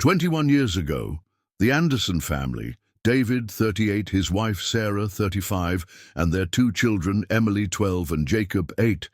21 years ago, the Anderson family, David, 38, his wife Sarah, 35, and their two children, Emily, 12, and Jacob, 8,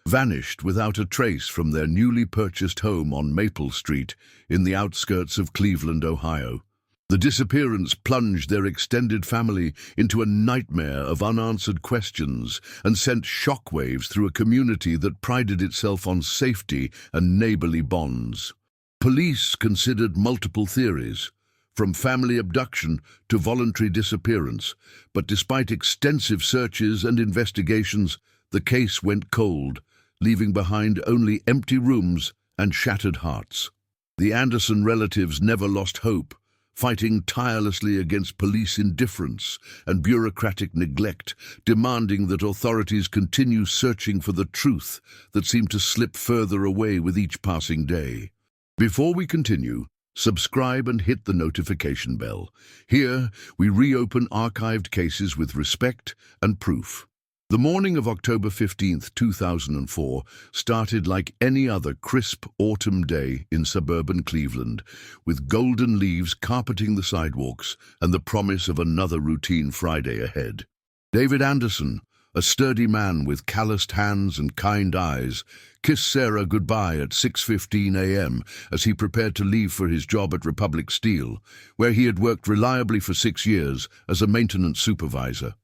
vanished without a trace from their newly purchased home on Maple Street in the outskirts of Cleveland, Ohio. The disappearance plunged their extended family into a nightmare of unanswered questions and sent shockwaves through a community that prided itself on safety and neighborly bonds. Police considered multiple theories, from family abduction to voluntary disappearance, but despite extensive searches and investigations, the case went cold, leaving behind only empty rooms and shattered hearts. The Anderson relatives never lost hope, fighting tirelessly against police indifference and bureaucratic neglect, demanding that authorities continue searching for the truth that seemed to slip further away with each passing day. Before we continue, subscribe and hit the notification bell. Here, we reopen archived cases with respect and proof. The morning of October 15, 2004, started like any other crisp autumn day in suburban Cleveland, with golden leaves carpeting the sidewalks and the promise of another routine Friday ahead. David Anderson, a sturdy man with calloused hands and kind eyes, kissed Sarah goodbye at 6:15 a.m. as he prepared to leave for his job at Republic Steel, where he had worked reliably for 6 years as a maintenance supervisor.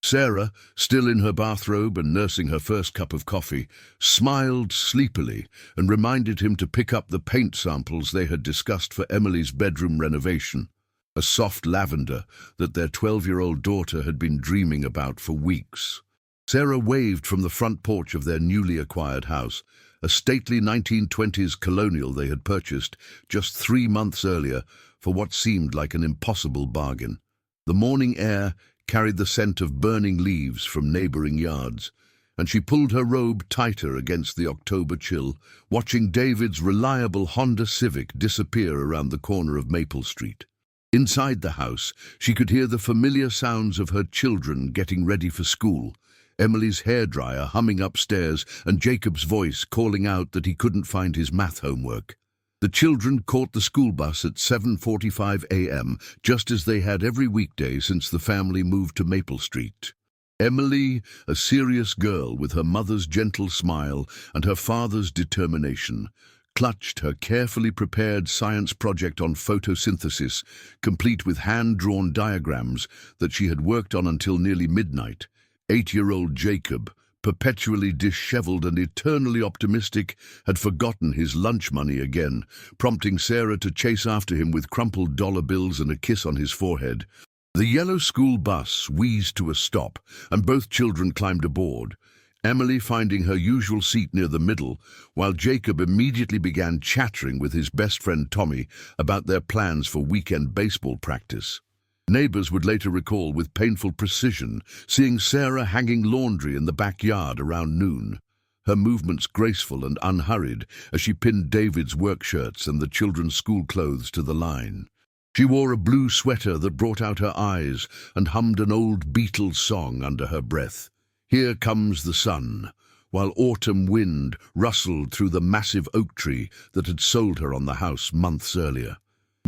Sarah, still in her bathrobe and nursing her first cup of coffee, smiled sleepily and reminded him to pick up the paint samples they had discussed for Emily's bedroom renovation, a soft lavender that their 12-year-old daughter had been dreaming about for weeks. Sarah waved from the front porch of their newly acquired house, a stately 1920s colonial they had purchased just 3 months earlier for what seemed like an impossible bargain. The morning air carried the scent of burning leaves from neighboring yards, and she pulled her robe tighter against the October chill, watching David's reliable Honda Civic disappear around the corner of Maple Street. Inside the house, she could hear the familiar sounds of her children getting ready for school, Emily's hairdryer humming upstairs and Jacob's voice calling out that he couldn't find his math homework. The children caught the school bus at 7:45 a.m., just as they had every weekday since the family moved to Maple Street. Emily, a serious girl with her mother's gentle smile and her father's determination, clutched her carefully prepared science project on photosynthesis, complete with hand-drawn diagrams that she had worked on until nearly midnight. 8-year-old Jacob, perpetually disheveled and eternally optimistic, had forgotten his lunch money again, prompting Sarah to chase after him with crumpled dollar bills and a kiss on his forehead. The yellow school bus wheezed to a stop, and both children climbed aboard, Emily finding her usual seat near the middle, while Jacob immediately began chattering with his best friend Tommy about their plans for weekend baseball practice. Neighbors would later recall with painful precision seeing Sarah hanging laundry in the backyard around noon, her movements graceful and unhurried as she pinned David's work shirts and the children's school clothes to the line. She wore a blue sweater that brought out her eyes and hummed an old Beatles song under her breath. Here comes the sun, while autumn wind rustled through the massive oak tree that had sold her on the house months earlier.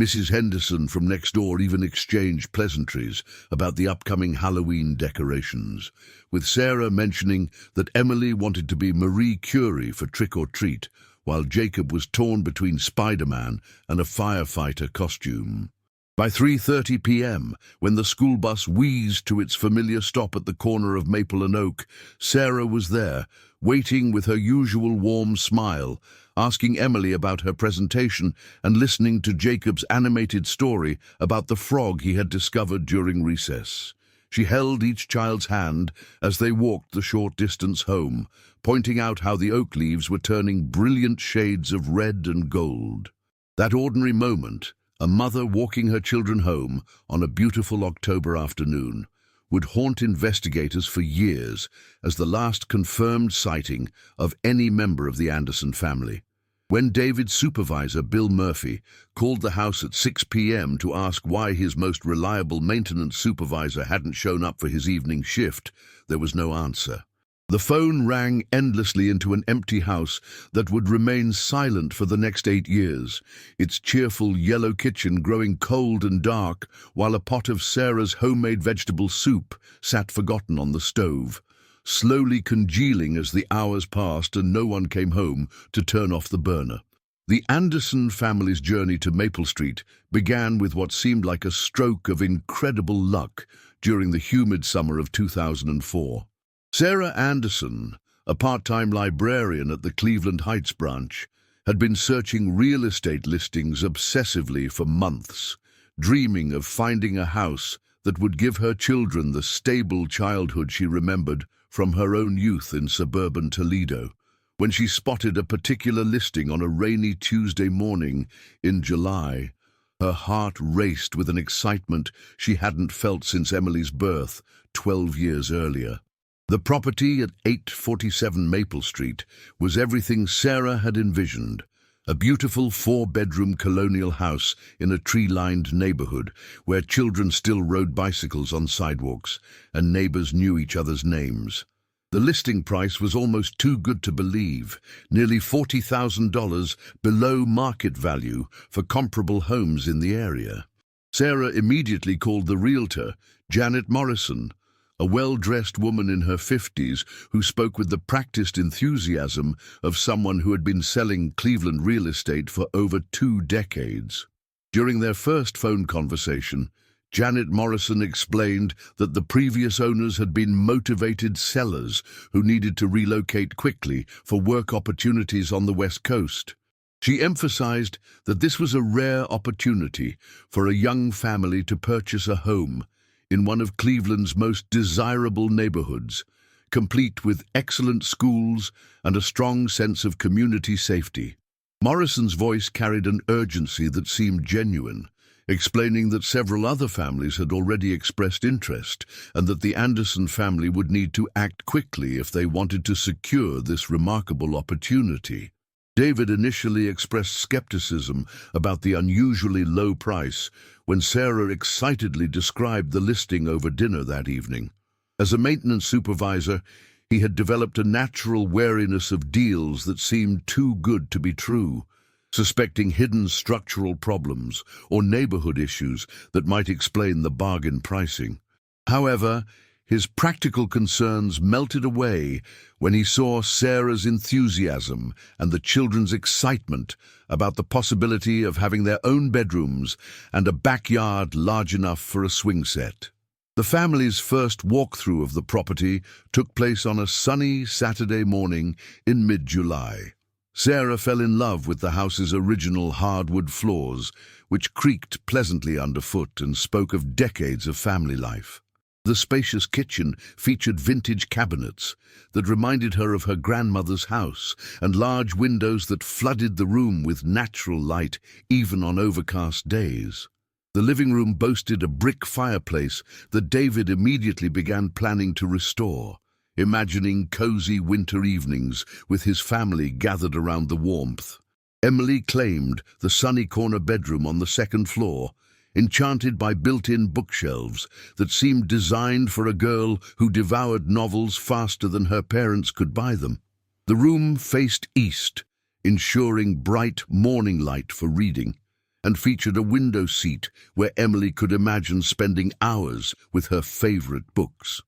Mrs. Henderson from next door even exchanged pleasantries about the upcoming Halloween decorations, with Sarah mentioning that Emily wanted to be Marie Curie for Trick or Treat, while Jacob was torn between Spider-Man and a firefighter costume. By 3:30 p.m., when the school bus wheezed to its familiar stop at the corner of Maple and Oak, Sarah was there, waiting with her usual warm smile, asking Emily about her presentation and listening to Jacob's animated story about the frog he had discovered during recess. She held each child's hand as they walked the short distance home, pointing out how the oak leaves were turning brilliant shades of red and gold. That ordinary moment, a mother walking her children home on a beautiful October afternoon, would haunt investigators for years as the last confirmed sighting of any member of the Anderson family. When David's supervisor, Bill Murphy, called the house at 6 p.m. to ask why his most reliable maintenance supervisor hadn't shown up for his evening shift, there was no answer. The phone rang endlessly into an empty house that would remain silent for the next 8 years, its cheerful yellow kitchen growing cold and dark while a pot of Sarah's homemade vegetable soup sat forgotten on the stove, slowly congealing as the hours passed and no one came home to turn off the burner. The Anderson family's journey to Maple Street began with what seemed like a stroke of incredible luck during the humid summer of 2004. Sarah Anderson, a part-time librarian at the Cleveland Heights branch, had been searching real estate listings obsessively for months, dreaming of finding a house that would give her children the stable childhood she remembered from her own youth in suburban Toledo. When she spotted a particular listing on a rainy Tuesday morning in July, her heart raced with an excitement she hadn't felt since Emily's birth 12 years earlier. The property at 847 Maple Street was everything Sarah had envisioned, a beautiful 4-bedroom colonial house in a tree-lined neighborhood where children still rode bicycles on sidewalks and neighbors knew each other's names. The listing price was almost too good to believe, nearly $40,000 below market value for comparable homes in the area. Sarah immediately called the realtor, Janet Morrison, a well-dressed woman in her 50s who spoke with the practiced enthusiasm of someone who had been selling Cleveland real estate for over 2 decades. During their first phone conversation, Janet Morrison explained that the previous owners had been motivated sellers who needed to relocate quickly for work opportunities on the West Coast. She emphasized that this was a rare opportunity for a young family to purchase a home in one of Cleveland's most desirable neighborhoods, complete with excellent schools and a strong sense of community safety. Morrison's voice carried an urgency that seemed genuine, explaining that several other families had already expressed interest and that the Anderson family would need to act quickly if they wanted to secure this remarkable opportunity. David initially expressed skepticism about the unusually low price when Sarah excitedly described the listing over dinner that evening. As a maintenance supervisor, he had developed a natural wariness of deals that seemed too good to be true, suspecting hidden structural problems or neighborhood issues that might explain the bargain pricing. However, his practical concerns melted away when he saw Sarah's enthusiasm and the children's excitement about the possibility of having their own bedrooms and a backyard large enough for a swing set. The family's first walkthrough of the property took place on a sunny Saturday morning in mid-July. Sarah fell in love with the house's original hardwood floors, which creaked pleasantly underfoot and spoke of decades of family life. The spacious kitchen featured vintage cabinets that reminded her of her grandmother's house and large windows that flooded the room with natural light even on overcast days. The living room boasted a brick fireplace that David immediately began planning to restore, imagining cozy winter evenings with his family gathered around the warmth. Emily claimed the sunny corner bedroom on the second floor, enchanted by built-in bookshelves that seemed designed for a girl who devoured novels faster than her parents could buy them. The room faced east, ensuring bright morning light for reading, and featured a window seat where Emily could imagine spending hours with her favorite books.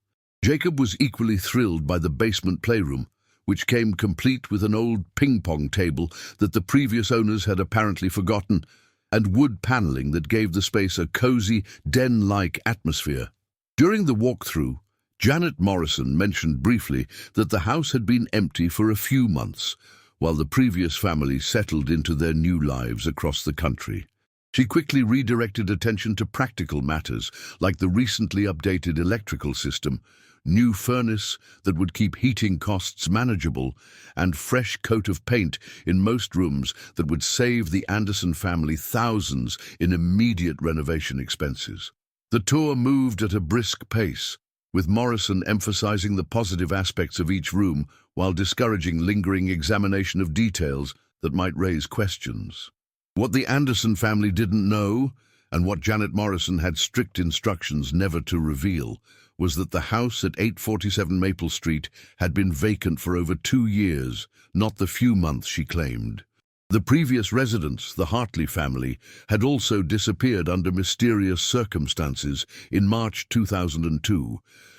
Jacob was equally thrilled by the basement playroom, which came complete with an old ping-pong table that the previous owners had apparently forgotten, and wood paneling that gave the space a cozy, den-like atmosphere. During the walkthrough, Janet Morrison mentioned briefly that the house had been empty for a few months, while the previous family settled into their new lives across the country. She quickly redirected attention to practical matters, like the recently updated electrical system, new furnace that would keep heating costs manageable, and fresh coat of paint in most rooms that would save the Anderson family thousands in immediate renovation expenses. The tour moved at a brisk pace, with Morrison emphasizing the positive aspects of each room while discouraging lingering examination of details that might raise questions. What the Anderson family didn't know, and what Janet Morrison had strict instructions never to reveal, was that the house at 847 Maple Street had been vacant for over 2 years, not the few months she claimed. The previous residents, the Hartley family, had also disappeared under mysterious circumstances in March 2002,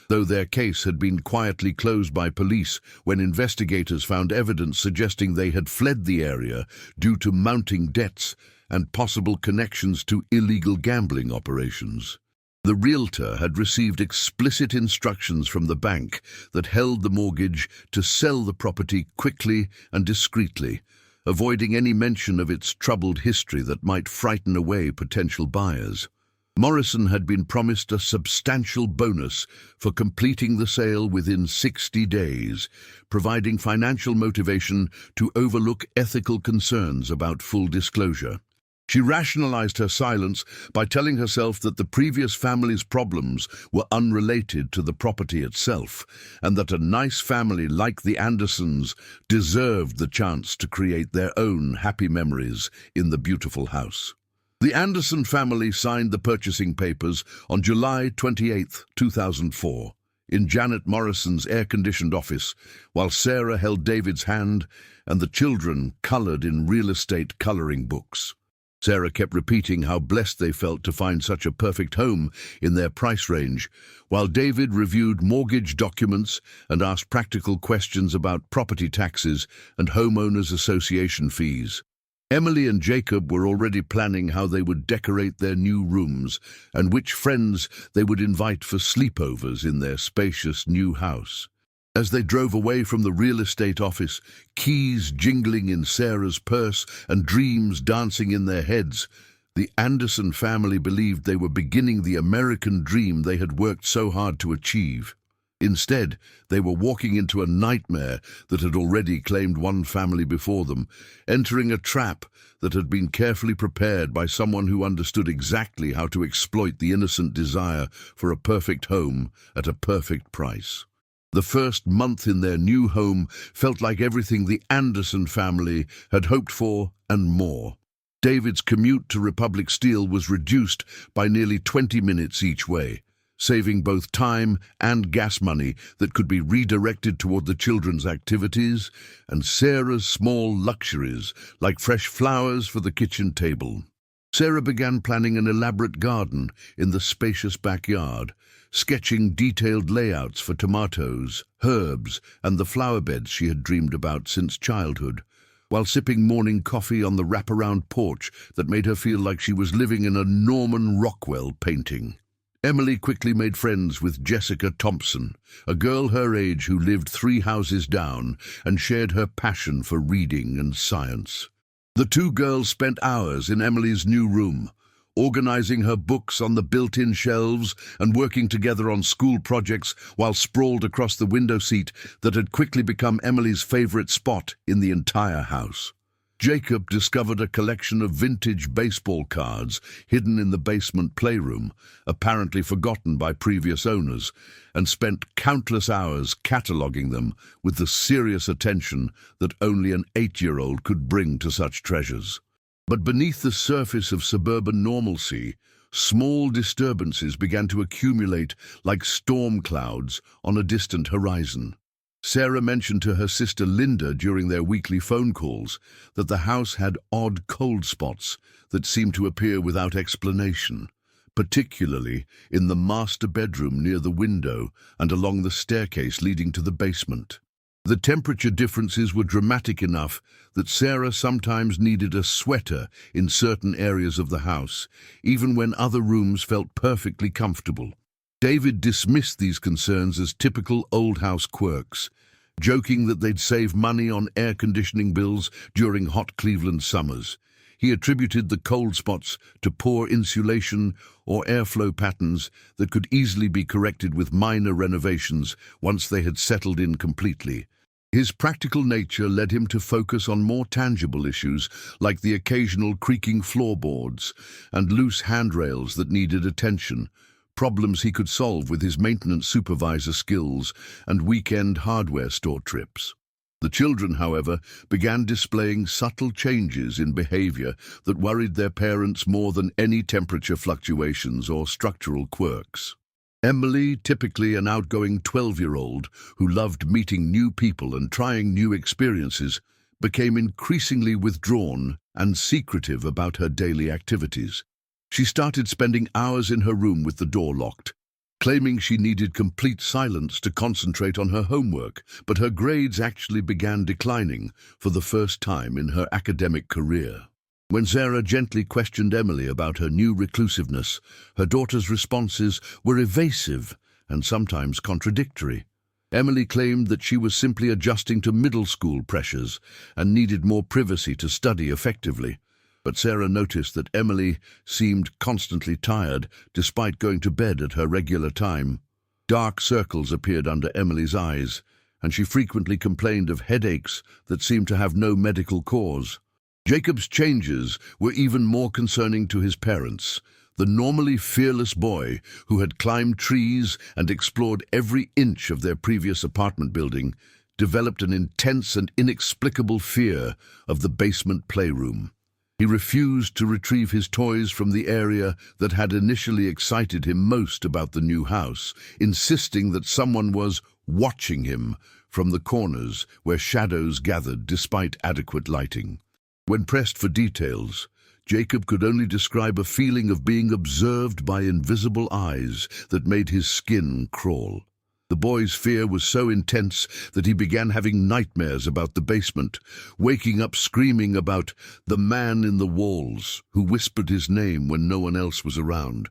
though their case had been quietly closed by police when investigators found evidence suggesting they had fled the area due to mounting debts and possible connections to illegal gambling operations. The realtor had received explicit instructions from the bank that held the mortgage to sell the property quickly and discreetly, avoiding any mention of its troubled history that might frighten away potential buyers. Morrison had been promised a substantial bonus for completing the sale within 60 days, providing financial motivation to overlook ethical concerns about full disclosure. She rationalized her silence by telling herself that the previous family's problems were unrelated to the property itself, and that a nice family like the Andersons deserved the chance to create their own happy memories in the beautiful house. The Anderson family signed the purchasing papers on July 28, 2004, in Janet Morrison's air-conditioned office, while Sarah held David's hand and the children colored in real estate coloring books. Sarah kept repeating how blessed they felt to find such a perfect home in their price range, while David reviewed mortgage documents and asked practical questions about property taxes and homeowners association fees. Emily and Jacob were already planning how they would decorate their new rooms and which friends they would invite for sleepovers in their spacious new house. As they drove away from the real estate office, keys jingling in Sarah's purse and dreams dancing in their heads, the Anderson family believed they were beginning the American dream they had worked so hard to achieve. Instead, they were walking into a nightmare that had already claimed one family before them, entering a trap that had been carefully prepared by someone who understood exactly how to exploit the innocent desire for a perfect home at a perfect price. The first month in their new home felt like everything the Anderson family had hoped for and more. David's commute to Republic Steel was reduced by nearly 20 minutes each way, saving both time and gas money that could be redirected toward the children's activities and Sarah's small luxuries, like fresh flowers for the kitchen table. Sarah began planning an elaborate garden in the spacious backyard, sketching detailed layouts for tomatoes, herbs, and the flower beds she had dreamed about since childhood, while sipping morning coffee on the wraparound porch that made her feel like she was living in a Norman Rockwell painting. Emily quickly made friends with Jessica Thompson, a girl her age who lived 3 houses down and shared her passion for reading and science. The two girls spent hours in Emily's new room, organizing her books on the built-in shelves and working together on school projects while sprawled across the window seat that had quickly become Emily's favorite spot in the entire house. Jacob discovered a collection of vintage baseball cards hidden in the basement playroom, apparently forgotten by previous owners, and spent countless hours cataloging them with the serious attention that only an 8-year-old could bring to such treasures. But beneath the surface of suburban normalcy, small disturbances began to accumulate like storm clouds on a distant horizon. Sarah mentioned to her sister Linda during their weekly phone calls that the house had odd cold spots that seemed to appear without explanation, particularly in the master bedroom near the window and along the staircase leading to the basement. The temperature differences were dramatic enough that Sarah sometimes needed a sweater in certain areas of the house, even when other rooms felt perfectly comfortable. David dismissed these concerns as typical old house quirks, joking that they'd save money on air conditioning bills during hot Cleveland summers. He attributed the cold spots to poor insulation or airflow patterns that could easily be corrected with minor renovations once they had settled in completely. His practical nature led him to focus on more tangible issues like the occasional creaking floorboards and loose handrails that needed attention, problems he could solve with his maintenance supervisor skills and weekend hardware store trips. The children, however, began displaying subtle changes in behavior that worried their parents more than any temperature fluctuations or structural quirks. Emily, typically an outgoing 12-year-old who loved meeting new people and trying new experiences, became increasingly withdrawn and secretive about her daily activities. She started spending hours in her room with the door locked, claiming she needed complete silence to concentrate on her homework, but her grades actually began declining for the first time in her academic career. When Sarah gently questioned Emily about her new reclusiveness, her daughter's responses were evasive and sometimes contradictory. Emily claimed that she was simply adjusting to middle school pressures and needed more privacy to study effectively. But Sarah noticed that Emily seemed constantly tired, despite going to bed at her regular time. Dark circles appeared under Emily's eyes, and she frequently complained of headaches that seemed to have no medical cause. Jacob's changes were even more concerning to his parents. The normally fearless boy, who had climbed trees and explored every inch of their previous apartment building, developed an intense and inexplicable fear of the basement playroom. He refused to retrieve his toys from the area that had initially excited him most about the new house, insisting that someone was watching him from the corners where shadows gathered despite adequate lighting. When pressed for details, Jacob could only describe a feeling of being observed by invisible eyes that made his skin crawl. The boy's fear was so intense that he began having nightmares about the basement, waking up screaming about the man in the walls who whispered his name when no one else was around.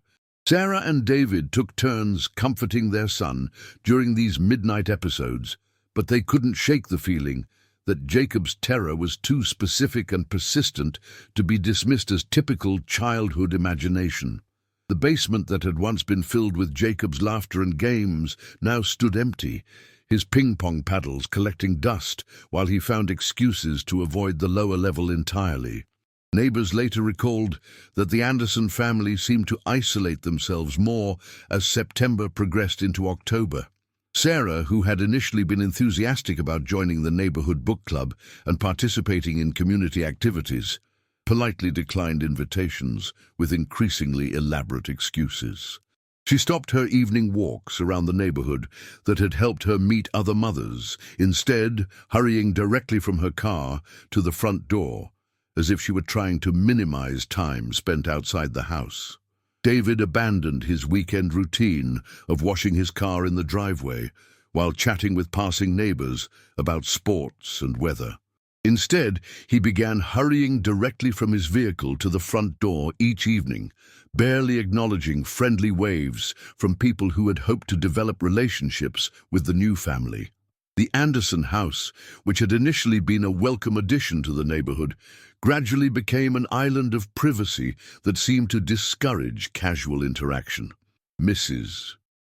Sarah and David took turns comforting their son during these midnight episodes, but they couldn't shake the feeling that Jacob's terror was too specific and persistent to be dismissed as typical childhood imagination. The basement that had once been filled with Jacob's laughter and games now stood empty, his ping-pong paddles collecting dust while he found excuses to avoid the lower level entirely. Neighbors later recalled that the Anderson family seemed to isolate themselves more as September progressed into October. Sarah, who had initially been enthusiastic about joining the neighborhood book club and participating in community activities, politely declined invitations with increasingly elaborate excuses. She stopped her evening walks around the neighborhood that had helped her meet other mothers, instead hurrying directly from her car to the front door, as if she were trying to minimize time spent outside the house. David abandoned his weekend routine of washing his car in the driveway while chatting with passing neighbors about sports and weather. Instead, he began hurrying directly from his vehicle to the front door each evening, barely acknowledging friendly waves from people who had hoped to develop relationships with the new family. The Anderson house, which had initially been a welcome addition to the neighborhood, gradually became an island of privacy that seemed to discourage casual interaction. Mrs.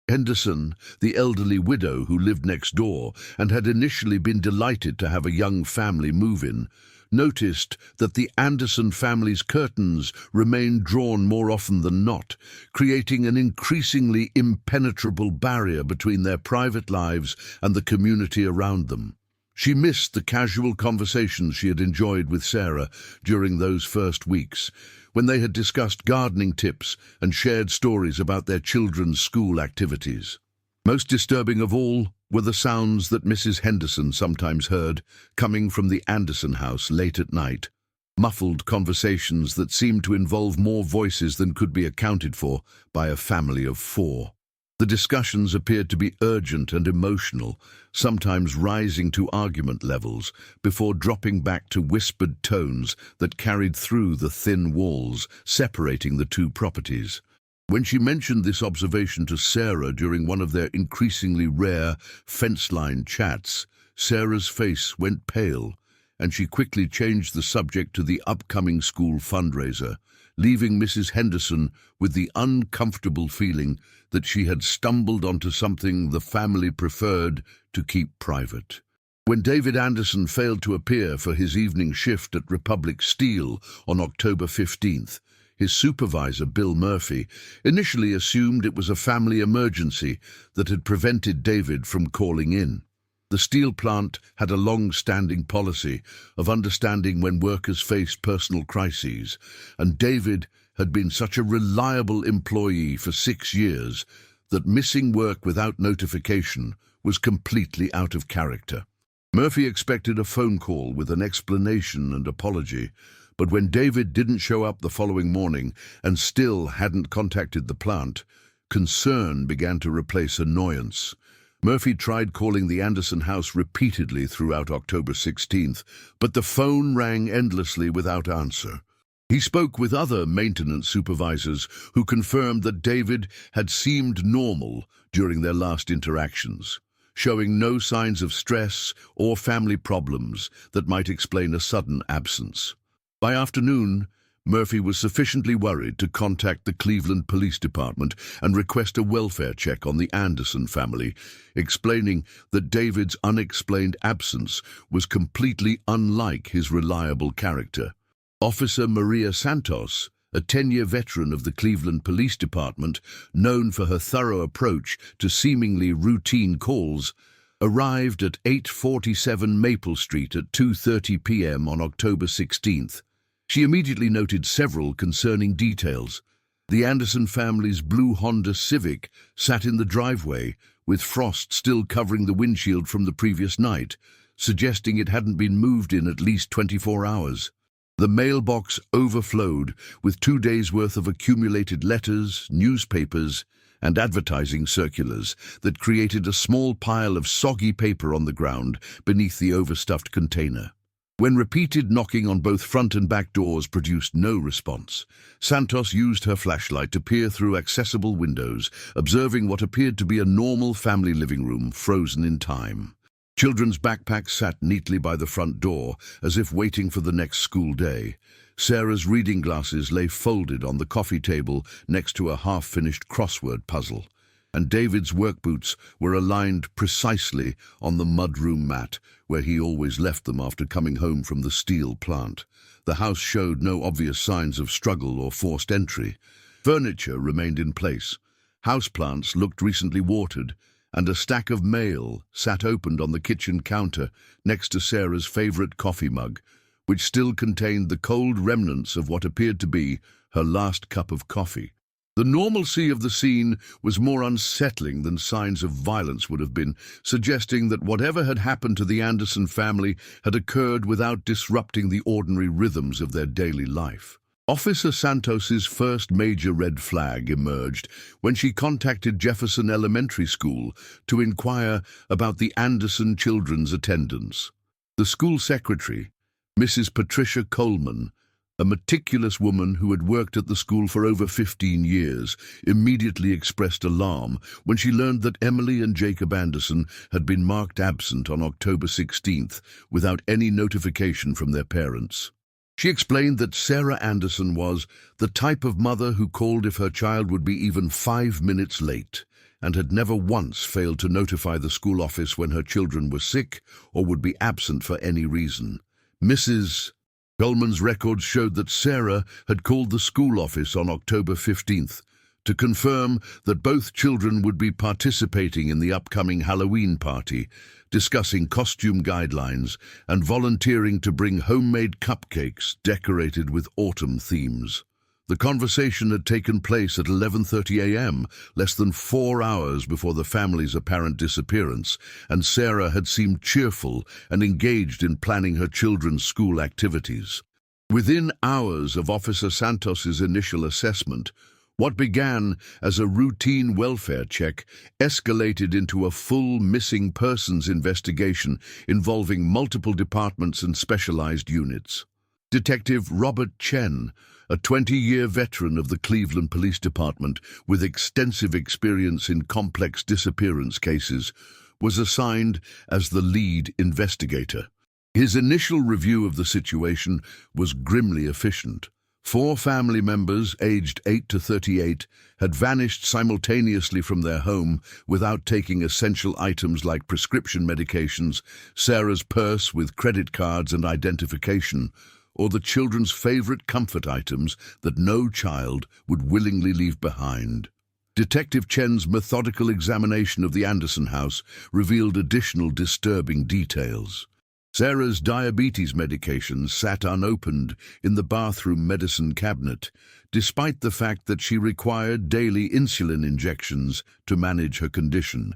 Henderson, the elderly widow who lived next door and had initially been delighted to have a young family move in, noticed that the Anderson family's curtains remained drawn more often than not, creating an increasingly impenetrable barrier between their private lives and the community around them. She missed the casual conversations she had enjoyed with Sarah during those first weeks, when they had discussed gardening tips and shared stories about their children's school activities. Most disturbing of all were the sounds that Mrs. Henderson sometimes heard coming from the Anderson house late at night, muffled conversations that seemed to involve more voices than could be accounted for by a family of 4. The discussions appeared to be urgent and emotional, sometimes rising to argument levels before dropping back to whispered tones that carried through the thin walls separating the two properties. When she mentioned this observation to Sarah during one of their increasingly rare fence-line chats, Sarah's face went pale, and she quickly changed the subject to the upcoming school fundraiser, leaving Mrs. Henderson with the uncomfortable feeling that she had stumbled onto something the family preferred to keep private. When David Anderson failed to appear for his evening shift at Republic Steel on October 15th, his supervisor, Bill Murphy, initially assumed it was a family emergency that had prevented David from calling in. The steel plant had a long-standing policy of understanding when workers faced personal crises, and David had been such a reliable employee for 6 years that missing work without notification was completely out of character. Murphy expected a phone call with an explanation and apology, but when David didn't show up the following morning and still hadn't contacted the plant, concern began to replace annoyance. Murphy tried calling the Anderson house repeatedly throughout October 16th, but the phone rang endlessly without answer. He spoke with other maintenance supervisors who confirmed that David had seemed normal during their last interactions, showing no signs of stress or family problems that might explain a sudden absence. By afternoon, Murphy was sufficiently worried to contact the Cleveland Police Department and request a welfare check on the Anderson family, explaining that David's unexplained absence was completely unlike his reliable character. Officer Maria Santos, a 10-year veteran of the Cleveland Police Department, known for her thorough approach to seemingly routine calls, arrived at 847 Maple Street at 2:30 p.m. on October 16th. She immediately noted several concerning details. The Anderson family's blue Honda Civic sat in the driveway, with frost still covering the windshield from the previous night, suggesting it hadn't been moved in at least 24 hours. The mailbox overflowed with 2 days' worth of accumulated letters, newspapers, and advertising circulars that created a small pile of soggy paper on the ground beneath the overstuffed container. When repeated knocking on both front and back doors produced no response, Santos used her flashlight to peer through accessible windows, observing what appeared to be a normal family living room frozen in time. Children's backpacks sat neatly by the front door, as if waiting for the next school day. Sarah's reading glasses lay folded on the coffee table next to a half-finished crossword puzzle, and David's work boots were aligned precisely on the mudroom mat, where he always left them after coming home from the steel plant. The house showed no obvious signs of struggle or forced entry. Furniture remained in place. Houseplants looked recently watered, and a stack of mail sat opened on the kitchen counter next to Sarah's favorite coffee mug, which still contained the cold remnants of what appeared to be her last cup of coffee. The normalcy of the scene was more unsettling than signs of violence would have been, suggesting that whatever had happened to the Anderson family had occurred without disrupting the ordinary rhythms of their daily life. Officer Santos's first major red flag emerged when she contacted Jefferson Elementary School to inquire about the Anderson children's attendance. The school secretary, Mrs. Patricia Coleman, a meticulous woman who had worked at the school for over 15 years, immediately expressed alarm when she learned that Emily and Jacob Anderson had been marked absent on October 16th without any notification from their parents. She explained that Sarah Anderson was the type of mother who called if her child would be even 5 minutes late, and had never once failed to notify the school office when her children were sick or would be absent for any reason. Mrs. Coleman's records showed that Sarah had called the school office on October 15th to confirm that both children would be participating in the upcoming Halloween party, discussing costume guidelines and volunteering to bring homemade cupcakes decorated with autumn themes. The conversation had taken place at 11:30 a.m., less than 4 hours before the family's apparent disappearance, and Sarah had seemed cheerful and engaged in planning her children's school activities. Within hours of Officer Santos's initial assessment, what began as a routine welfare check escalated into a full missing persons investigation involving multiple departments and specialized units. Detective Robert Chen, a 20-year veteran of the Cleveland Police Department with extensive experience in complex disappearance cases, was assigned as the lead investigator. His initial review of the situation was grimly efficient. 4 family members, aged 8 to 38, had vanished simultaneously from their home without taking essential items like prescription medications, Sarah's purse with credit cards and identification, or the children's favorite comfort items that no child would willingly leave behind. Detective Chen's methodical examination of the Anderson house revealed additional disturbing details. Sarah's diabetes medications sat unopened in the bathroom medicine cabinet, despite the fact that she required daily insulin injections to manage her condition.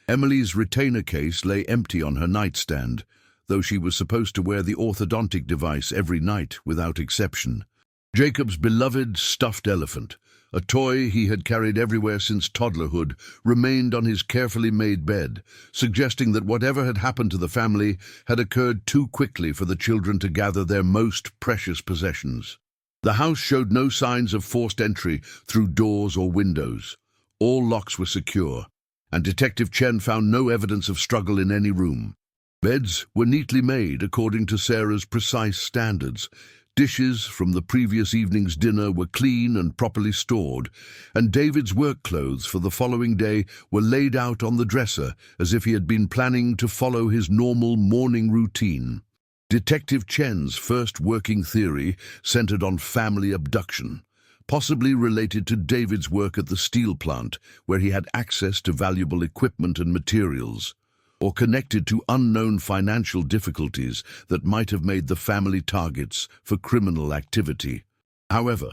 Emily's retainer case lay empty on her nightstand, though she was supposed to wear the orthodontic device every night without exception. Jacob's beloved stuffed elephant, a toy he had carried everywhere since toddlerhood, remained on his carefully made bed, suggesting that whatever had happened to the family had occurred too quickly for the children to gather their most precious possessions. The house showed no signs of forced entry through doors or windows. All locks were secure, and Detective Chen found no evidence of struggle in any room. Beds were neatly made according to Sarah's precise standards. Dishes from the previous evening's dinner were clean and properly stored, and David's work clothes for the following day were laid out on the dresser as if he had been planning to follow his normal morning routine. Detective Chen's first working theory centered on family abduction, possibly related to David's work at the steel plant, where he had access to valuable equipment and materials, or connected to unknown financial difficulties that might have made the family targets for criminal activity. However,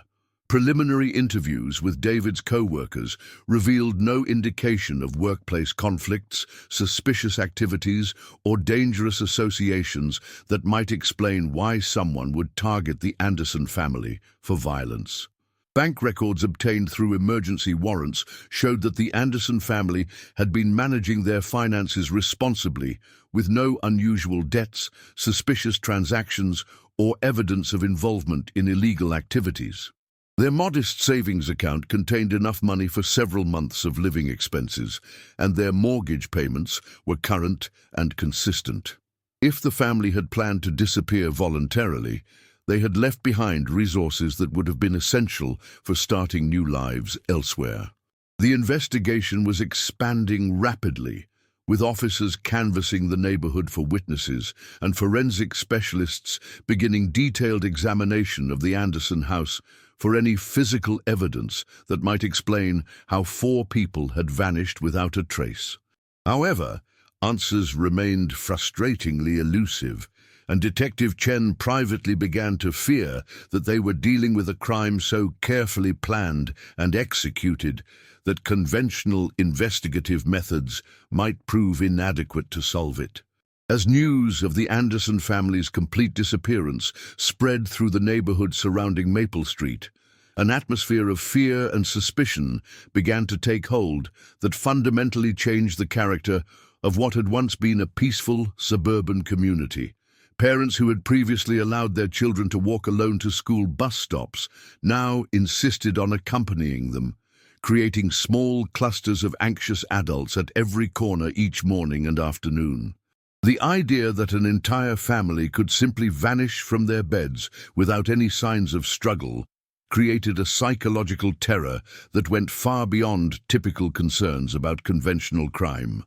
preliminary interviews with David's co-workers revealed no indication of workplace conflicts, suspicious activities, or dangerous associations that might explain why someone would target the Anderson family for violence. Bank records obtained through emergency warrants showed that the Anderson family had been managing their finances responsibly, with no unusual debts, suspicious transactions, or evidence of involvement in illegal activities. Their modest savings account contained enough money for several months of living expenses, and their mortgage payments were current and consistent. If the family had planned to disappear voluntarily, they had left behind resources that would have been essential for starting new lives elsewhere. The investigation was expanding rapidly, with officers canvassing the neighborhood for witnesses and forensic specialists beginning detailed examination of the Anderson house for any physical evidence that might explain how 4 people had vanished without a trace. However, answers remained frustratingly elusive, and Detective Chen privately began to fear that they were dealing with a crime so carefully planned and executed that conventional investigative methods might prove inadequate to solve it. As news of the Anderson family's complete disappearance spread through the neighborhood surrounding Maple Street, an atmosphere of fear and suspicion began to take hold that fundamentally changed the character of what had once been a peaceful suburban community. Parents who had previously allowed their children to walk alone to school bus stops now insisted on accompanying them, creating small clusters of anxious adults at every corner each morning and afternoon. The idea that an entire family could simply vanish from their beds without any signs of struggle created a psychological terror that went far beyond typical concerns about conventional crime.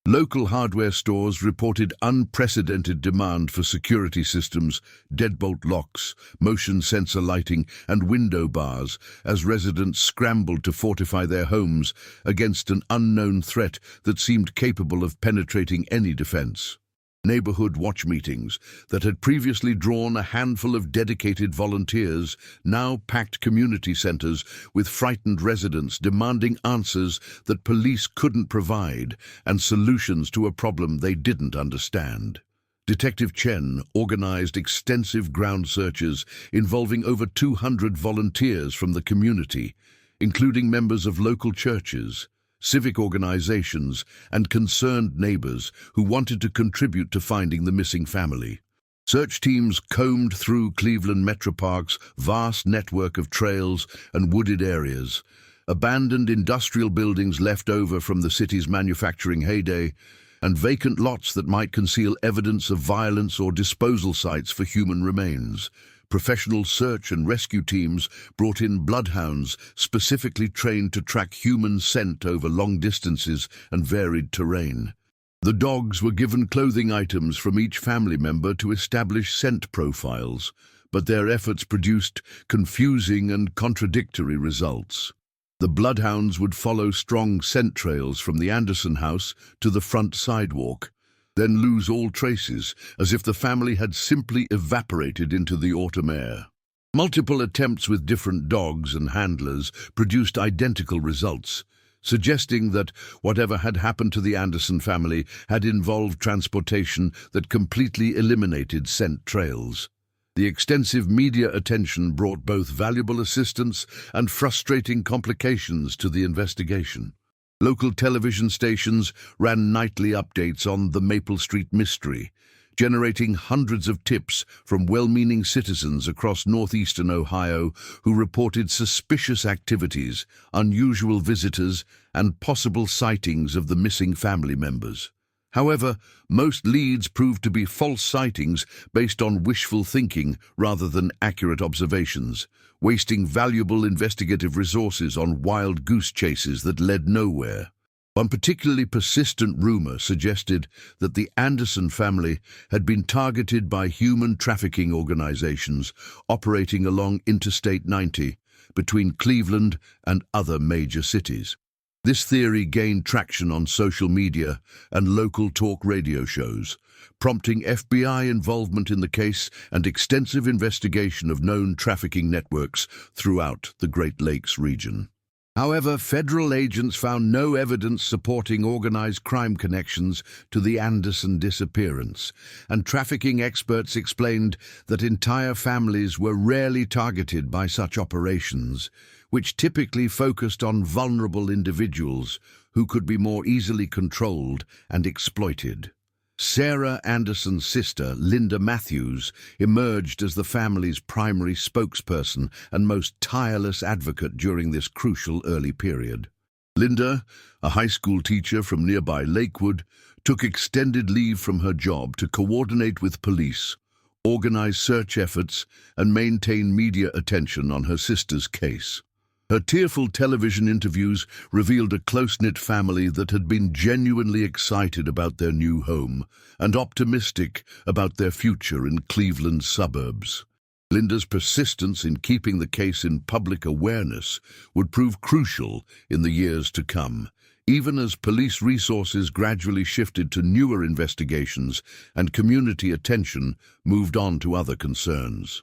Local hardware stores reported unprecedented demand for security systems, deadbolt locks, motion sensor lighting, and window bars as residents scrambled to fortify their homes against an unknown threat that seemed capable of penetrating any defense. Neighborhood watch meetings that had previously drawn a handful of dedicated volunteers now packed community centers with frightened residents demanding answers that police couldn't provide and solutions to a problem they didn't understand. Detective Chen organized extensive ground searches involving over 200 volunteers from the community, including members of local churches, civic organizations, and concerned neighbors who wanted to contribute to finding the missing family. Search teams combed through Cleveland Metropark's vast network of trails and wooded areas, abandoned industrial buildings left over from the city's manufacturing heyday, and vacant lots that might conceal evidence of violence or disposal sites for human remains. Professional search and rescue teams brought in bloodhounds specifically trained to track human scent over long distances and varied terrain. The dogs were given clothing items from each family member to establish scent profiles, but their efforts produced confusing and contradictory results. The bloodhounds would follow strong scent trails from the Anderson house to the front sidewalk, then lose all traces, as if the family had simply evaporated into the autumn air. Multiple attempts with different dogs and handlers produced identical results, suggesting that whatever had happened to the Anderson family had involved transportation that completely eliminated scent trails. The extensive media attention brought both valuable assistance and frustrating complications to the investigation. Local television stations ran nightly updates on the Maple Street mystery, generating hundreds of tips from well-meaning citizens across northeastern Ohio who reported suspicious activities, unusual visitors, and possible sightings of the missing family members. However, most leads proved to be false sightings based on wishful thinking rather than accurate observations, wasting valuable investigative resources on wild goose chases that led nowhere. One particularly persistent rumor suggested that the Anderson family had been targeted by human trafficking organizations operating along Interstate 90 between Cleveland and other major cities. This theory gained traction on social media and local talk radio shows, prompting FBI involvement in the case and extensive investigation of known trafficking networks throughout the Great Lakes region. However, federal agents found no evidence supporting organized crime connections to the Anderson disappearance, and trafficking experts explained that entire families were rarely targeted by such operations, which typically focused on vulnerable individuals who could be more easily controlled and exploited. Sarah Anderson's sister, Linda Matthews, emerged as the family's primary spokesperson and most tireless advocate during this crucial early period. Linda, a high school teacher from nearby Lakewood, took extended leave from her job to coordinate with police, organize search efforts, and maintain media attention on her sister's case. Her tearful television interviews revealed a close-knit family that had been genuinely excited about their new home and optimistic about their future in Cleveland's suburbs. Linda's persistence in keeping the case in public awareness would prove crucial in the years to come, even as police resources gradually shifted to newer investigations and community attention moved on to other concerns.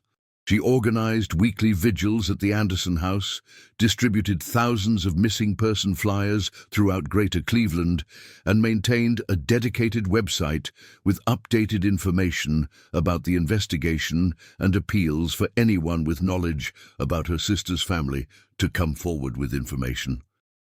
She organized weekly vigils at the Anderson house, distributed thousands of missing person flyers throughout Greater Cleveland, and maintained a dedicated website with updated information about the investigation and appeals for anyone with knowledge about her sister's family to come forward with information.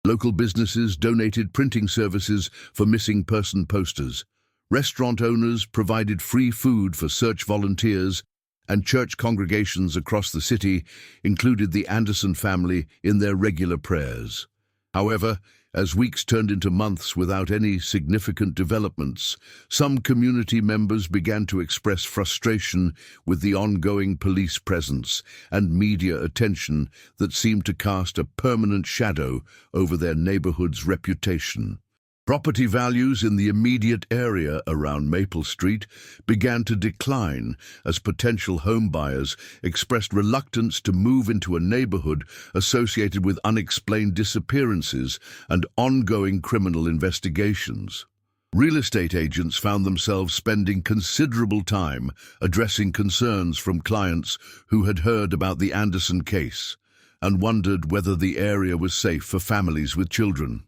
Local businesses donated printing services for missing person posters. Restaurant owners provided free food for search volunteers, and church congregations across the city included the Anderson family in their regular prayers. However, as weeks turned into months without any significant developments, some community members began to express frustration with the ongoing police presence and media attention that seemed to cast a permanent shadow over their neighborhood's reputation. Property values in the immediate area around Maple Street began to decline as potential homebuyers expressed reluctance to move into a neighborhood associated with unexplained disappearances and ongoing criminal investigations. Real estate agents found themselves spending considerable time addressing concerns from clients who had heard about the Anderson case and wondered whether the area was safe for families with children.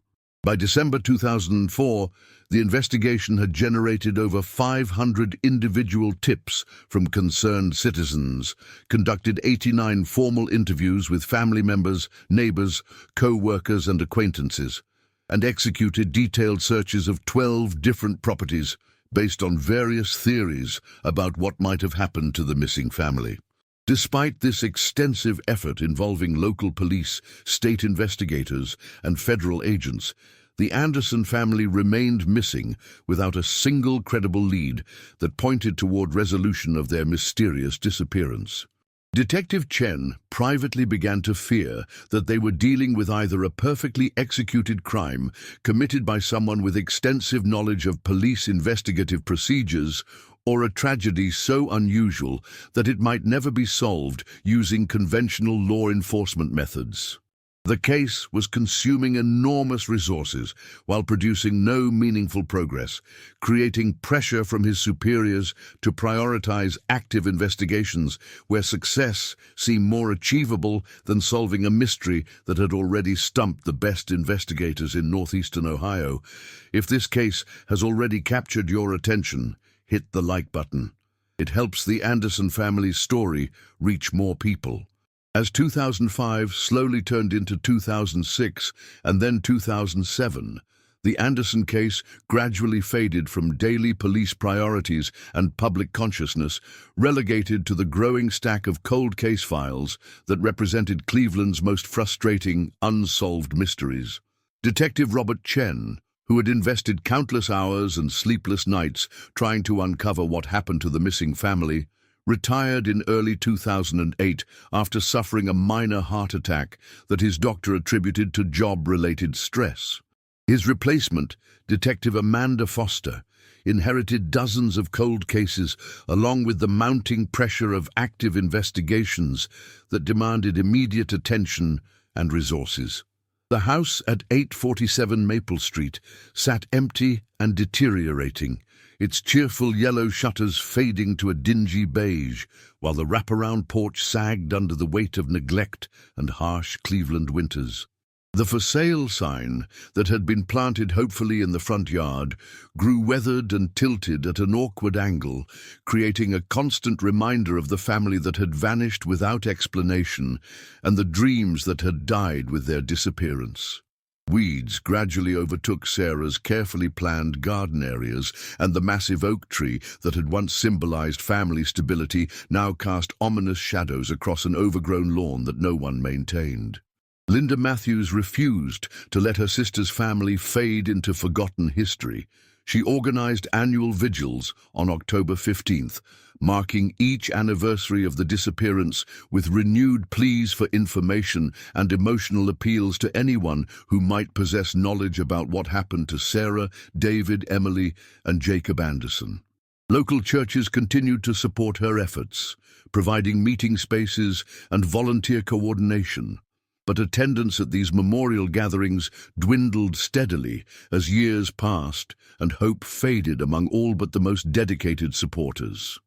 By December 2004, the investigation had generated over 500 individual tips from concerned citizens, conducted 89 formal interviews with family members, neighbors, co-workers, and acquaintances, and executed detailed searches of 12 different properties based on various theories about what might have happened to the missing family. Despite this extensive effort involving local police, state investigators, and federal agents, the Anderson family remained missing without a single credible lead that pointed toward resolution of their mysterious disappearance. Detective Chen privately began to fear that they were dealing with either a perfectly executed crime committed by someone with extensive knowledge of police investigative procedures or a tragedy so unusual that it might never be solved using conventional law enforcement methods. The case was consuming enormous resources while producing no meaningful progress, creating pressure from his superiors to prioritize active investigations where success seemed more achievable than solving a mystery that had already stumped the best investigators in northeastern Ohio. If this case has already captured your attention, hit the like button. It helps the Anderson family's story reach more people. As 2005 slowly turned into 2006 and then 2007, the Anderson case gradually faded from daily police priorities and public consciousness, relegated to the growing stack of cold case files that represented Cleveland's most frustrating, unsolved mysteries. Detective Robert Chen, who had invested countless hours and sleepless nights trying to uncover what happened to the missing family, retired in early 2008 after suffering a minor heart attack that his doctor attributed to job-related stress. His replacement, Detective Amanda Foster, inherited dozens of cold cases along with the mounting pressure of active investigations that demanded immediate attention and resources. The house at 847 Maple Street sat empty and deteriorating, its cheerful yellow shutters fading to a dingy beige, while the wraparound porch sagged under the weight of neglect and harsh Cleveland winters. The for sale sign that had been planted hopefully in the front yard grew weathered and tilted at an awkward angle, creating a constant reminder of the family that had vanished without explanation and the dreams that had died with their disappearance. Weeds gradually overtook Sarah's carefully planned garden areas, and the massive oak tree that had once symbolized family stability now cast ominous shadows across an overgrown lawn that no one maintained. Linda Matthews refused to let her sister's family fade into forgotten history. She organized annual vigils on October 15th, marking each anniversary of the disappearance with renewed pleas for information and emotional appeals to anyone who might possess knowledge about what happened to Sarah, David, Emily, and Jacob Anderson. Local churches continued to support her efforts, providing meeting spaces and volunteer coordination. But attendance at these memorial gatherings dwindled steadily as years passed and hope faded among all but the most dedicated supporters.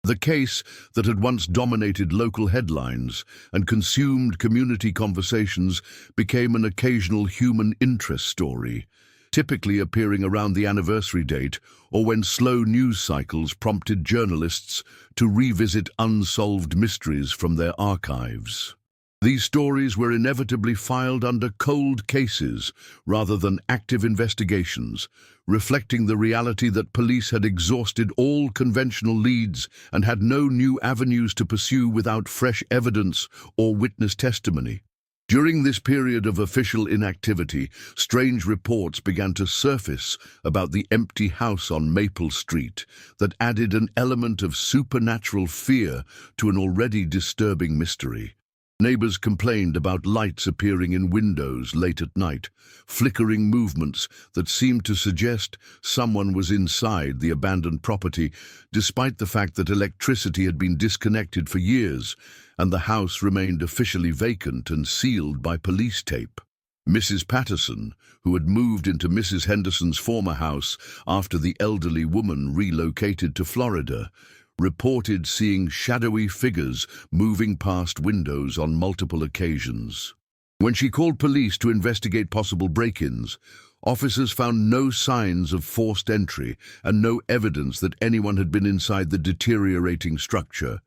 The case that had once dominated local headlines and consumed community conversations became an occasional human interest story, typically appearing around the anniversary date or when slow news cycles prompted journalists to revisit unsolved mysteries from their archives. These stories were inevitably filed under cold cases rather than active investigations, reflecting the reality that police had exhausted all conventional leads and had no new avenues to pursue without fresh evidence or witness testimony. During this period of official inactivity, strange reports began to surface about the empty house on Maple Street that added an element of supernatural fear to an already disturbing mystery. Neighbors complained about lights appearing in windows late at night, flickering movements that seemed to suggest someone was inside the abandoned property, despite the fact that electricity had been disconnected for years and the house remained officially vacant and sealed by police tape. Mrs. Patterson, who had moved into Mrs. Henderson's former house after the elderly woman relocated to Florida, reported seeing shadowy figures moving past windows on multiple occasions. When she called police to investigate possible break-ins, officers found no signs of forced entry and no evidence that anyone had been inside the deteriorating structure.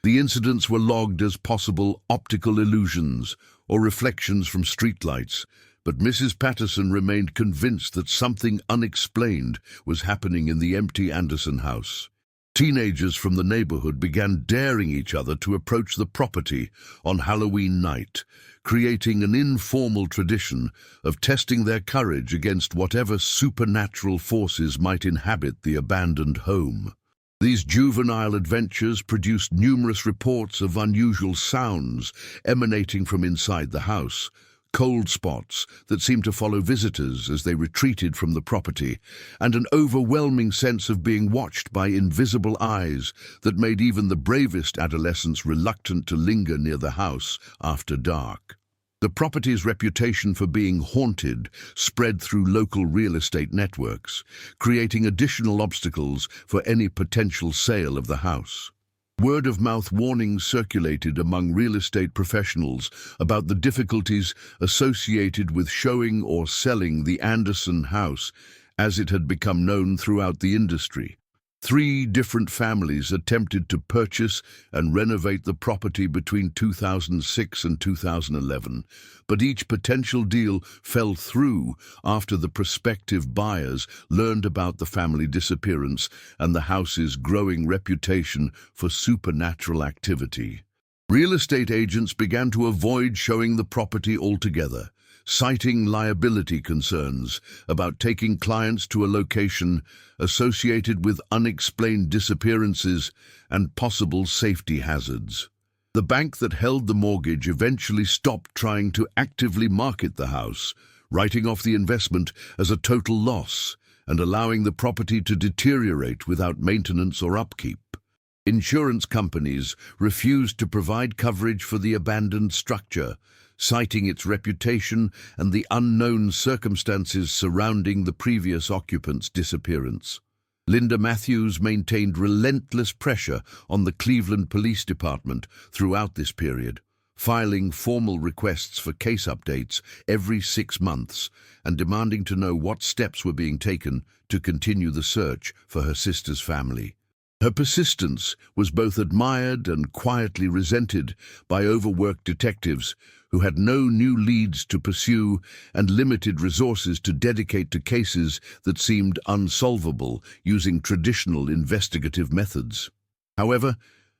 The incidents were logged as possible optical illusions or reflections from streetlights, but Mrs. Patterson remained convinced that something unexplained was happening in the empty Anderson house. Teenagers from the neighborhood began daring each other to approach the property on Halloween night, creating an informal tradition of testing their courage against whatever supernatural forces might inhabit the abandoned home. These juvenile adventures produced numerous reports of unusual sounds emanating from inside the house, cold spots that seemed to follow visitors as they retreated from the property, and an overwhelming sense of being watched by invisible eyes that made even the bravest adolescents reluctant to linger near the house after dark. The property's reputation for being haunted spread through local real estate networks, creating additional obstacles for any potential sale of the house. Word-of-mouth warnings circulated among real estate professionals about the difficulties associated with showing or selling the Anderson house, as it had become known throughout the industry. 3 different families attempted to purchase and renovate the property between 2006 and 2011, but each potential deal fell through after the prospective buyers learned about the family disappearance and the house's growing reputation for supernatural activity. Real estate agents began to avoid showing the property altogether, citing liability concerns about taking clients to a location associated with unexplained disappearances and possible safety hazards. The bank that held the mortgage eventually stopped trying to actively market the house, writing off the investment as a total loss and allowing the property to deteriorate without maintenance or upkeep. Insurance companies refused to provide coverage for the abandoned structure, citing its reputation and the unknown circumstances surrounding the previous occupant's disappearance. Linda Matthews maintained relentless pressure on the Cleveland Police Department throughout this period, filing formal requests for case updates every 6 months and demanding to know what steps were being taken to continue the search for her sister's family. Her persistence was both admired and quietly resented by overworked detectives who had no new leads to pursue and limited resources to dedicate to cases that seemed unsolvable using traditional investigative methods. However,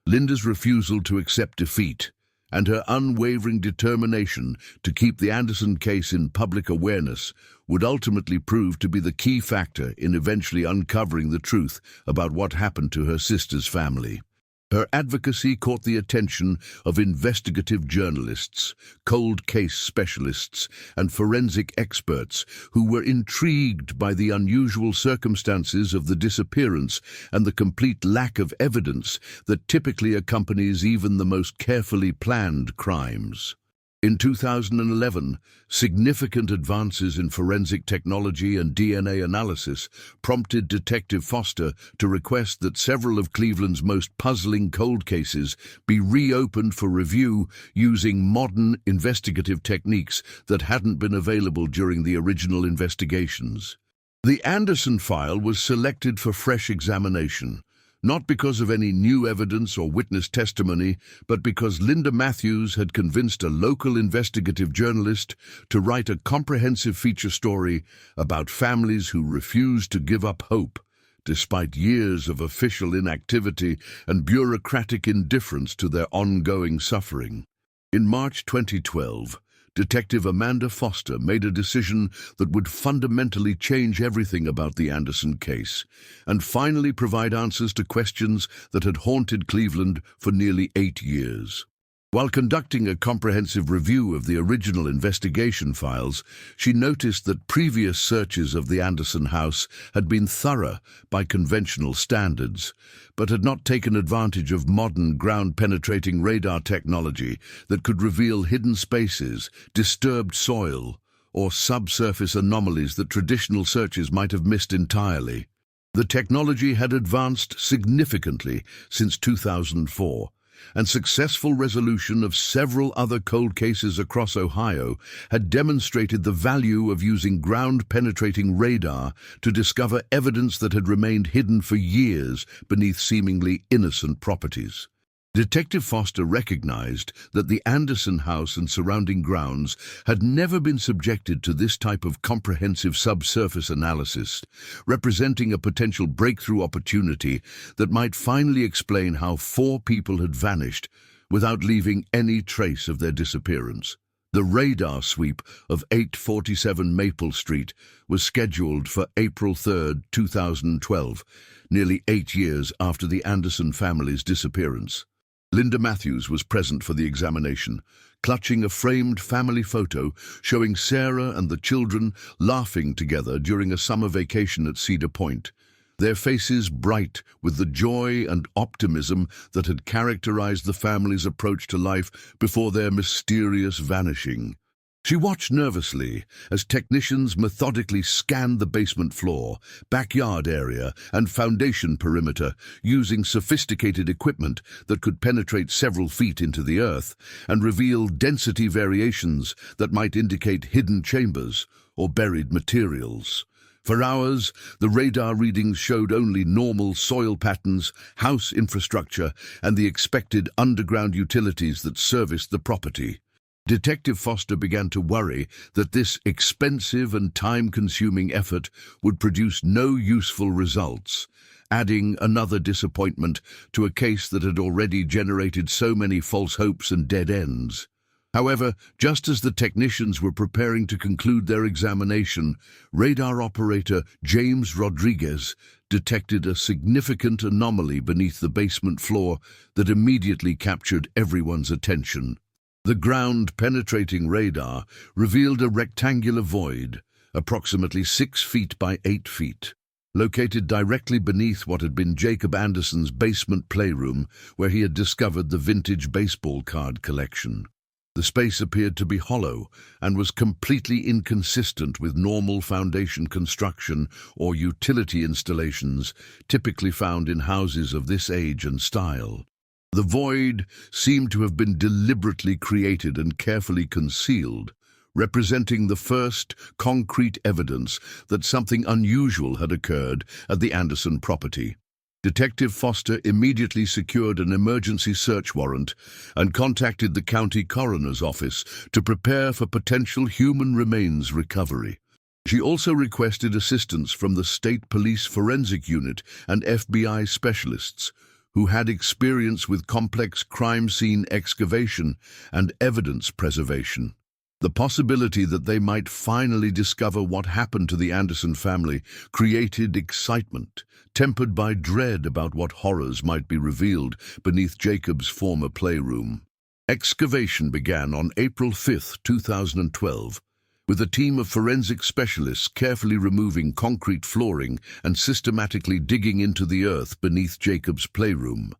Linda's refusal to accept defeat and her unwavering determination to keep the Anderson case in public awareness would ultimately prove to be the key factor in eventually uncovering the truth about what happened to her sister's family. Her advocacy caught the attention of investigative journalists, cold case specialists, and forensic experts who were intrigued by the unusual circumstances of the disappearance and the complete lack of evidence that typically accompanies even the most carefully planned crimes. In 2011, significant advances in forensic technology and DNA analysis prompted Detective Foster to request that several of Cleveland's most puzzling cold cases be reopened for review using modern investigative techniques that hadn't been available during the original investigations. The Anderson file was selected for fresh examination, not because of any new evidence or witness testimony, but because Linda Matthews had convinced a local investigative journalist to write a comprehensive feature story about families who refused to give up hope, despite years of official inactivity and bureaucratic indifference to their ongoing suffering. In March 2012, Detective Amanda Foster made a decision that would fundamentally change everything about the Anderson case and finally provide answers to questions that had haunted Cleveland for nearly 8 years. While conducting a comprehensive review of the original investigation files, she noticed that previous searches of the Anderson house had been thorough by conventional standards, but had not taken advantage of modern ground-penetrating radar technology that could reveal hidden spaces, disturbed soil, or subsurface anomalies that traditional searches might have missed entirely. The technology had advanced significantly since 2004, and successful resolution of several other cold cases across Ohio had demonstrated the value of using ground-penetrating radar to discover evidence that had remained hidden for years beneath seemingly innocent properties. Detective Foster recognized that the Anderson house and surrounding grounds had never been subjected to this type of comprehensive subsurface analysis, representing a potential breakthrough opportunity that might finally explain how 4 people had vanished without leaving any trace of their disappearance. The radar sweep of 847 Maple Street was scheduled for April 3, 2012, nearly 8 years after the Anderson family's disappearance. Linda Matthews was present for the examination, clutching a framed family photo showing Sarah and the children laughing together during a summer vacation at Cedar Point, their faces bright with the joy and optimism that had characterized the family's approach to life before their mysterious vanishing. She watched nervously as technicians methodically scanned the basement floor, backyard area, and foundation perimeter using sophisticated equipment that could penetrate several feet into the earth and reveal density variations that might indicate hidden chambers or buried materials. For hours, the radar readings showed only normal soil patterns, house infrastructure, and the expected underground utilities that serviced the property. Detective Foster began to worry that this expensive and time-consuming effort would produce no useful results, adding another disappointment to a case that had already generated so many false hopes and dead ends. However, just as the technicians were preparing to conclude their examination, radar operator James Rodriguez detected a significant anomaly beneath the basement floor that immediately captured everyone's attention. The ground-penetrating radar revealed a rectangular void, approximately 6 feet by 8 feet, located directly beneath what had been Jacob Anderson's basement playroom, where he had discovered the vintage baseball card collection. The space appeared to be hollow and was completely inconsistent with normal foundation construction or utility installations typically found in houses of this age and style. The void seemed to have been deliberately created and carefully concealed, representing the first concrete evidence that something unusual had occurred at the Anderson property. Detective Foster immediately secured an emergency search warrant and contacted the county coroner's office to prepare for potential human remains recovery. She also requested assistance from the State Police Forensic Unit and FBI specialists, who had experience with complex crime scene excavation and evidence preservation. The possibility that they might finally discover what happened to the Anderson family created excitement, tempered by dread about what horrors might be revealed beneath Jacob's former playroom. Excavation began on April 5, 2012, with a team of forensic specialists carefully removing concrete flooring and systematically digging into the earth beneath Jacob's playroom.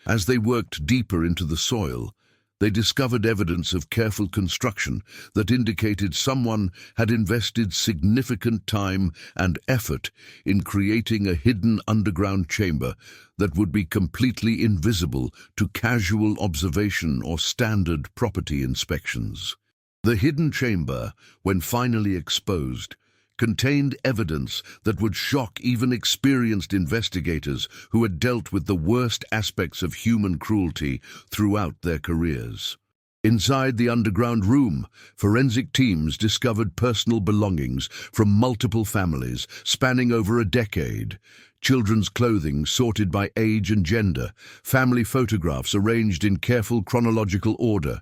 As they worked deeper into the soil, they discovered evidence of careful construction that indicated someone had invested significant time and effort in creating a hidden underground chamber that would be completely invisible to casual observation or standard property inspections. The hidden chamber, when finally exposed, contained evidence that would shock even experienced investigators who had dealt with the worst aspects of human cruelty throughout their careers. Inside the underground room, forensic teams discovered personal belongings from multiple families spanning over a decade. Children's clothing sorted by age and gender, family photographs arranged in careful chronological order,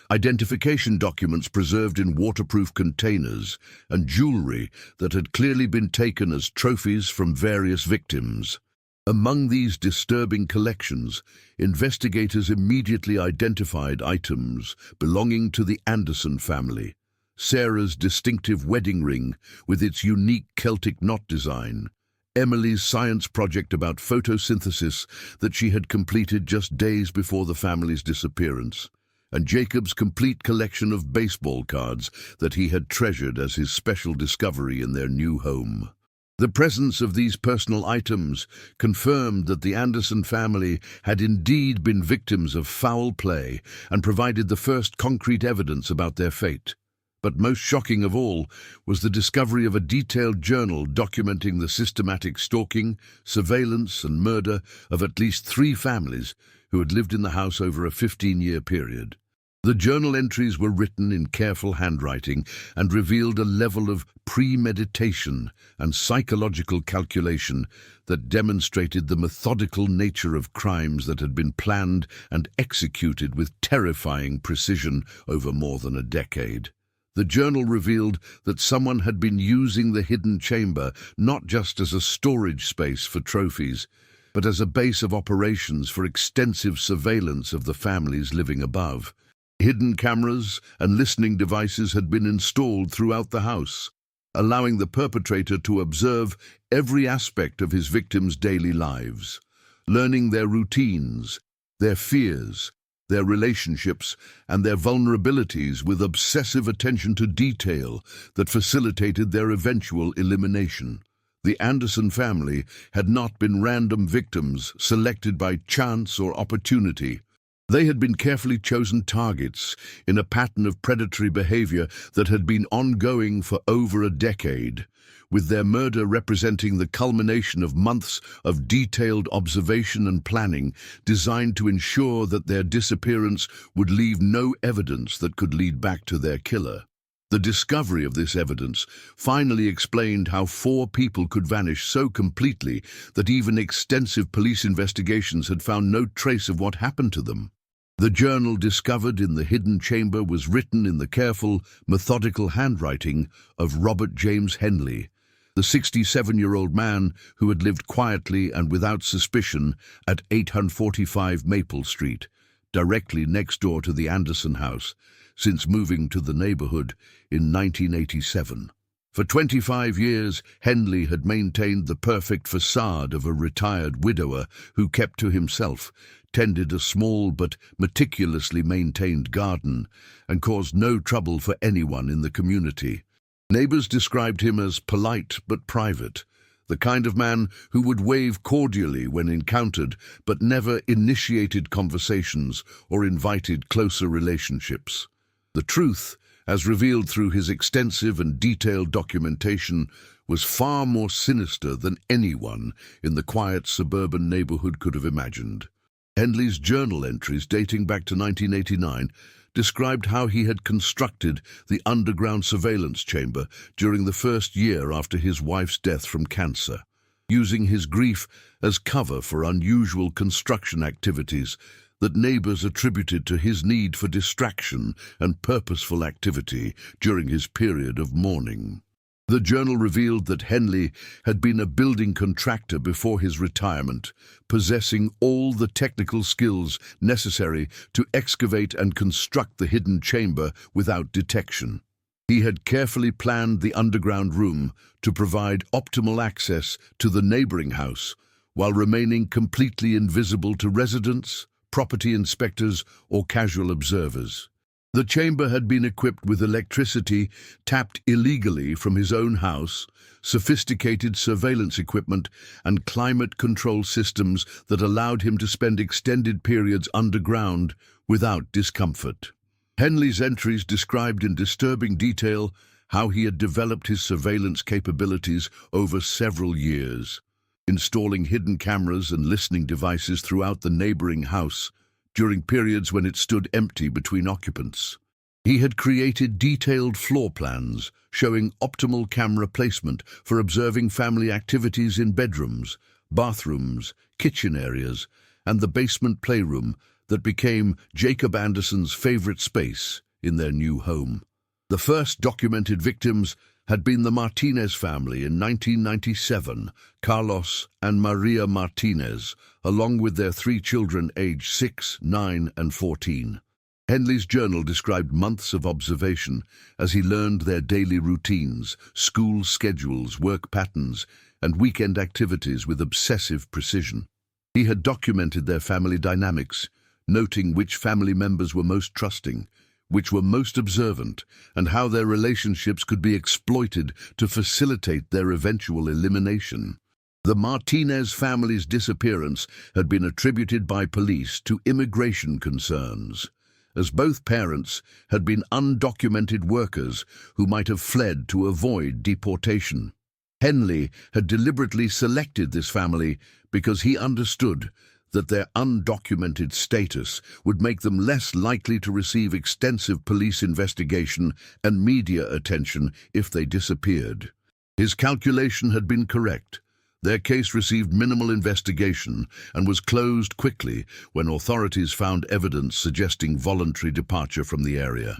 identification documents preserved in waterproof containers, and jewelry that had clearly been taken as trophies from various victims. Among these disturbing collections, investigators immediately identified items belonging to the Anderson family. Sarah's distinctive wedding ring with its unique Celtic knot design, Emily's science project about photosynthesis that she had completed just days before the family's disappearance, and Jacob's complete collection of baseball cards that he had treasured as his special discovery in their new home. The presence of these personal items confirmed that the Anderson family had indeed been victims of foul play and provided the first concrete evidence about their fate. But most shocking of all was the discovery of a detailed journal documenting the systematic stalking, surveillance, and murder of at least 3 families who had lived in the house over a 15-year period. The journal entries were written in careful handwriting and revealed a level of premeditation and psychological calculation that demonstrated the methodical nature of crimes that had been planned and executed with terrifying precision over more than a decade. The journal revealed that someone had been using the hidden chamber not just as a storage space for trophies, but as a base of operations for extensive surveillance of the families living above. Hidden cameras and listening devices had been installed throughout the house, allowing the perpetrator to observe every aspect of his victims' daily lives, learning their routines, their fears, their relationships, and their vulnerabilities with obsessive attention to detail that facilitated their eventual elimination. The Anderson family had not been random victims selected by chance or opportunity. They had been carefully chosen targets in a pattern of predatory behavior that had been ongoing for over a decade, with their murder representing the culmination of months of detailed observation and planning designed to ensure that their disappearance would leave no evidence that could lead back to their killer. The discovery of this evidence finally explained how 4 people could vanish so completely that even extensive police investigations had found no trace of what happened to them. The journal discovered in the hidden chamber was written in the careful, methodical handwriting of Robert James Henley, the 67-year-old man who had lived quietly and without suspicion at 845 Maple Street, directly next door to the Anderson house, since moving to the neighborhood in 1987. For 25 years, Henley had maintained the perfect facade of a retired widower who kept to himself, tended a small but meticulously maintained garden, and caused no trouble for anyone in the community. Neighbors described him as polite but private, the kind of man who would wave cordially when encountered but never initiated conversations or invited closer relationships. The truth, as revealed through his extensive and detailed documentation, was far more sinister than anyone in the quiet suburban neighborhood could have imagined. Henley's journal entries dating back to 1989 described how he had constructed the underground surveillance chamber during the first year after his wife's death from cancer, using his grief as cover for unusual construction activities that neighbors attributed to his need for distraction and purposeful activity during his period of mourning. The journal revealed that Henley had been a building contractor before his retirement, possessing all the technical skills necessary to excavate and construct the hidden chamber without detection. He had carefully planned the underground room to provide optimal access to the neighboring house, while remaining completely invisible to residents, property inspectors, or casual observers. The chamber had been equipped with electricity tapped illegally from his own house, sophisticated surveillance equipment, and climate control systems that allowed him to spend extended periods underground without discomfort. Henley's entries described in disturbing detail how he had developed his surveillance capabilities over several years, installing hidden cameras and listening devices throughout the neighboring house during periods when it stood empty between occupants. He had created detailed floor plans showing optimal camera placement for observing family activities in bedrooms, bathrooms, kitchen areas, and the basement playroom that became Jacob Anderson's favorite space in their new home. The first documented victims had been the Martinez family in 1997, Carlos and Maria Martinez, along with their 3 children aged 6, 9, and 14. Henley's journal described months of observation as he learned their daily routines, school schedules, work patterns, and weekend activities with obsessive precision. He had documented their family dynamics, noting which family members were most trusting, which were most observant, and how their relationships could be exploited to facilitate their eventual elimination. The Martinez family's disappearance had been attributed by police to immigration concerns, as both parents had been undocumented workers who might have fled to avoid deportation. Henley had deliberately selected this family because he understood that their undocumented status would make them less likely to receive extensive police investigation and media attention if they disappeared. His calculation had been correct. Their case received minimal investigation and was closed quickly when authorities found evidence suggesting voluntary departure from the area.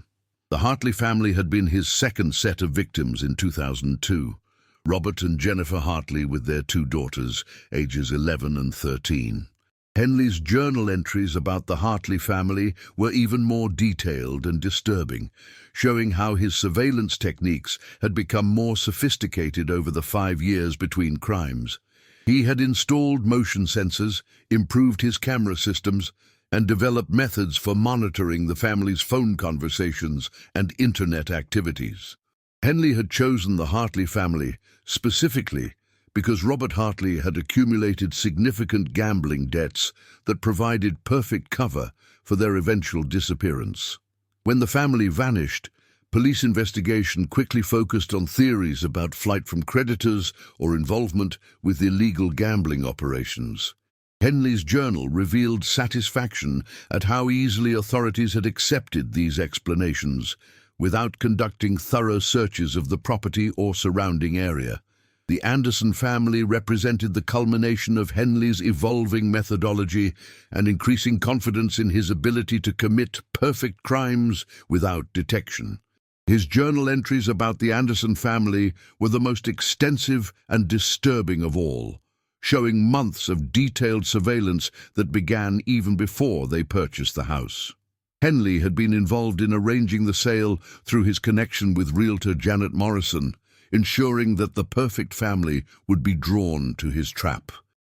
The Hartley family had been his second set of victims in 2002. Robert and Jennifer Hartley with their 2 daughters, ages 11 and 13. Henley's journal entries about the Hartley family were even more detailed and disturbing, showing how his surveillance techniques had become more sophisticated over the 5 years between crimes. He had installed motion sensors, improved his camera systems, and developed methods for monitoring the family's phone conversations and internet activities. Henley had chosen the Hartley family specifically because Robert Hartley had accumulated significant gambling debts that provided perfect cover for their eventual disappearance. When the family vanished, police investigation quickly focused on theories about flight from creditors or involvement with illegal gambling operations. Henley's journal revealed satisfaction at how easily authorities had accepted these explanations without conducting thorough searches of the property or surrounding area. The Anderson family represented the culmination of Henley's evolving methodology and increasing confidence in his ability to commit perfect crimes without detection. His journal entries about the Anderson family were the most extensive and disturbing of all, showing months of detailed surveillance that began even before they purchased the house. Henley had been involved in arranging the sale through his connection with realtor Janet Morrison, ensuring that the perfect family would be drawn to his trap.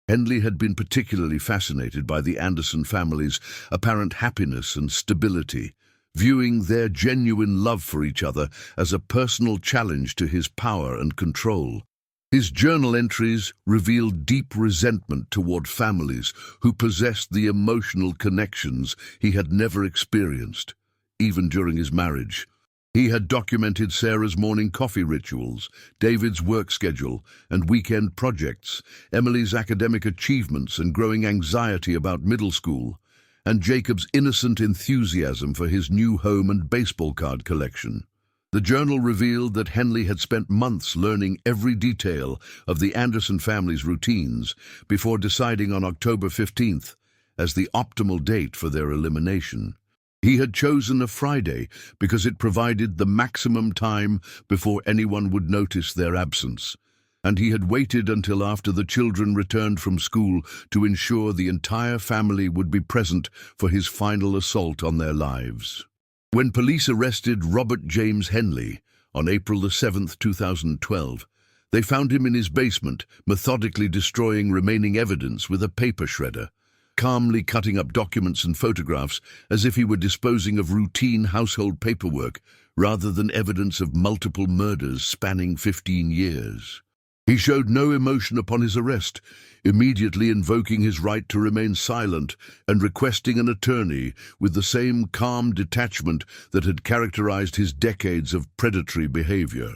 Henley had been particularly fascinated by the Anderson family's apparent happiness and stability, viewing their genuine love for each other as a personal challenge to his power and control. His journal entries revealed deep resentment toward families who possessed the emotional connections he had never experienced, even during his marriage. He had documented Sarah's morning coffee rituals, David's work schedule and weekend projects, Emily's academic achievements and growing anxiety about middle school, and Jacob's innocent enthusiasm for his new home and baseball card collection. The journal revealed that Henley had spent months learning every detail of the Anderson family's routines before deciding on October 15th as the optimal date for their elimination. He had chosen a Friday because it provided the maximum time before anyone would notice their absence, and he had waited until after the children returned from school to ensure the entire family would be present for his final assault on their lives. When police arrested Robert James Henley on April 7, 2012, they found him in his basement, methodically destroying remaining evidence with a paper shredder, calmly cutting up documents and photographs as if he were disposing of routine household paperwork rather than evidence of multiple murders spanning 15 years. He showed no emotion upon his arrest, immediately invoking his right to remain silent and requesting an attorney with the same calm detachment that had characterized his decades of predatory behavior.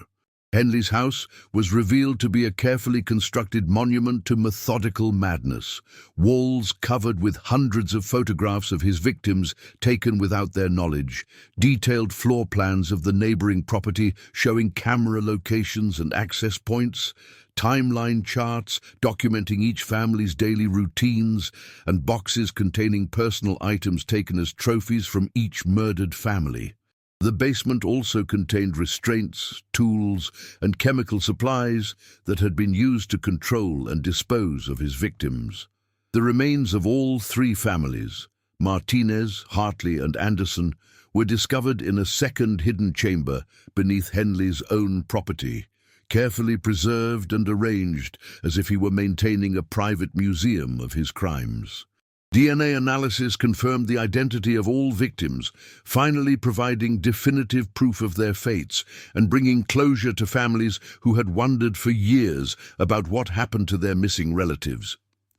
Henley's house was revealed to be a carefully constructed monument to methodical madness, walls covered with hundreds of photographs of his victims taken without their knowledge, detailed floor plans of the neighboring property showing camera locations and access points, timeline charts documenting each family's daily routines, and boxes containing personal items taken as trophies from each murdered family. The basement also contained restraints, tools, and chemical supplies that had been used to control and dispose of his victims. The remains of all three families, Martinez, Hartley, and Anderson, were discovered in a second hidden chamber beneath Henley's own property, carefully preserved and arranged as if he were maintaining a private museum of his crimes. DNA analysis confirmed the identity of all victims, finally providing definitive proof of their fates and bringing closure to families who had wondered for years about what happened to their missing relatives.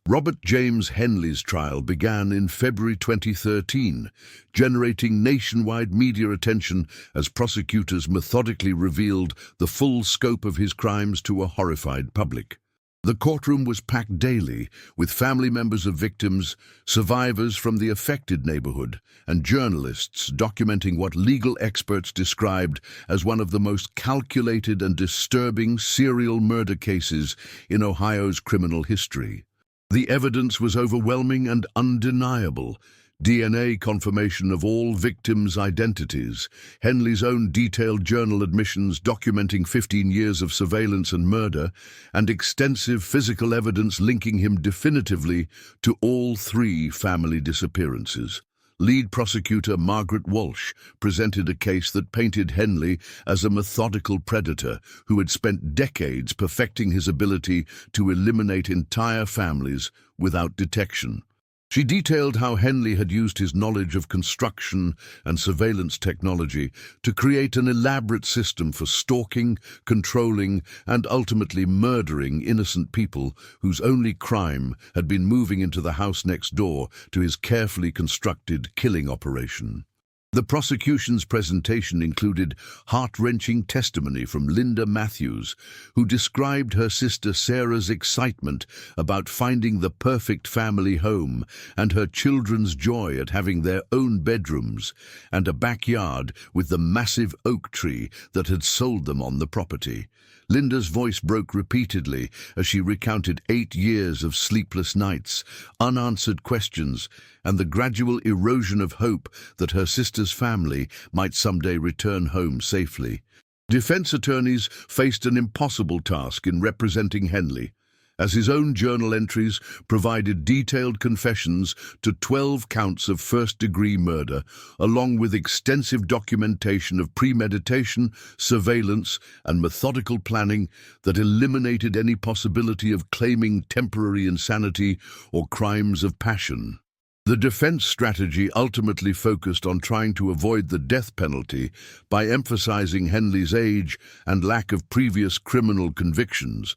Robert James Henley's trial began in February 2013, generating nationwide media attention as prosecutors methodically revealed the full scope of his crimes to a horrified public. The courtroom was packed daily with family members of victims, survivors from the affected neighborhood, and journalists documenting what legal experts described as one of the most calculated and disturbing serial murder cases in Ohio's criminal history. The evidence was overwhelming and undeniable. DNA confirmation of all victims' identities, Henley's own detailed journal admissions documenting 15 years of surveillance and murder, and extensive physical evidence linking him definitively to all three family disappearances. Lead prosecutor Margaret Walsh presented a case that painted Henley as a methodical predator who had spent decades perfecting his ability to eliminate entire families without detection. She detailed how Henley had used his knowledge of construction and surveillance technology to create an elaborate system for stalking, controlling, and ultimately murdering innocent people whose only crime had been moving into the house next door to his carefully constructed killing operation. The prosecution's presentation included heart-wrenching testimony from Linda Matthews, who described her sister Sarah's excitement about finding the perfect family home and her children's joy at having their own bedrooms and a backyard with the massive oak tree that had sold them on the property. Linda's voice broke repeatedly as she recounted 8 years of sleepless nights, unanswered questions, and the gradual erosion of hope that her sister's family might someday return home safely. Defense attorneys faced an impossible task in representing Henley, as his own journal entries provided detailed confessions to 12 counts of first-degree murder, along with extensive documentation of premeditation, surveillance, and methodical planning that eliminated any possibility of claiming temporary insanity or crimes of passion. The defense strategy ultimately focused on trying to avoid the death penalty by emphasizing Henley's age and lack of previous criminal convictions,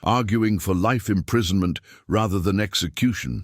arguing for life imprisonment rather than execution.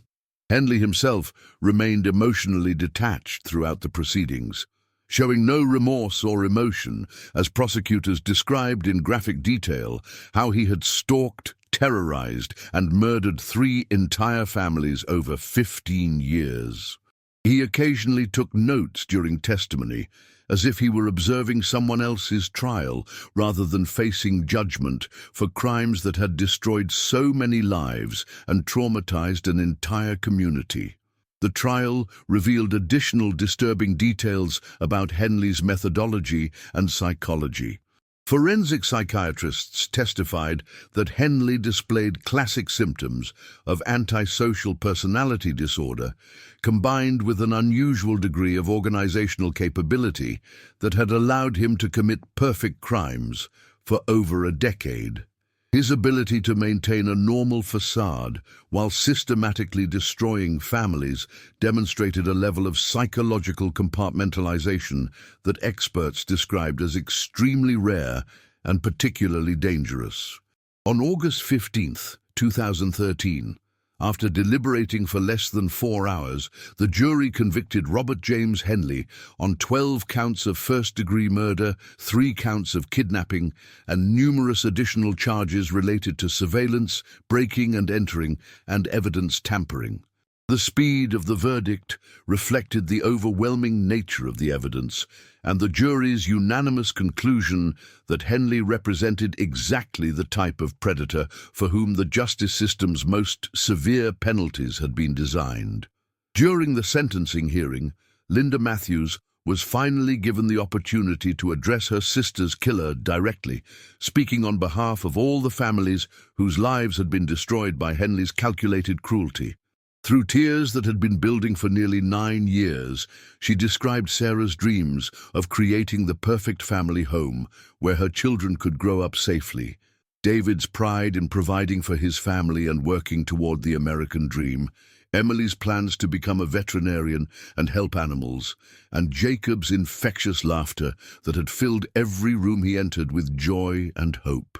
Henley himself remained emotionally detached throughout the proceedings, showing no remorse or emotion as prosecutors described in graphic detail how he had stalked, terrorized, and murdered 3 entire families over 15 years. He occasionally took notes during testimony, as if he were observing someone else's trial rather than facing judgment for crimes that had destroyed so many lives and traumatized an entire community. The trial revealed additional disturbing details about Henley's methodology and psychology. Forensic psychiatrists testified that Henley displayed classic symptoms of antisocial personality disorder, combined with an unusual degree of organizational capability that had allowed him to commit perfect crimes for over a decade. His ability to maintain a normal facade while systematically destroying families demonstrated a level of psychological compartmentalization that experts described as extremely rare and particularly dangerous. On August 15, 2013, after deliberating for less than 4 hours, the jury convicted Robert James Henley on 12 counts of first-degree murder, 3 counts of kidnapping, and numerous additional charges related to surveillance, breaking and entering, and evidence tampering. The speed of the verdict reflected the overwhelming nature of the evidence and the jury's unanimous conclusion that Henley represented exactly the type of predator for whom the justice system's most severe penalties had been designed. During the sentencing hearing, Linda Matthews was finally given the opportunity to address her sister's killer directly, speaking on behalf of all the families whose lives had been destroyed by Henley's calculated cruelty. Through tears that had been building for nearly 9 years, she described Sarah's dreams of creating the perfect family home where her children could grow up safely, David's pride in providing for his family and working toward the American dream, Emily's plans to become a veterinarian and help animals, and Jacob's infectious laughter that had filled every room he entered with joy and hope.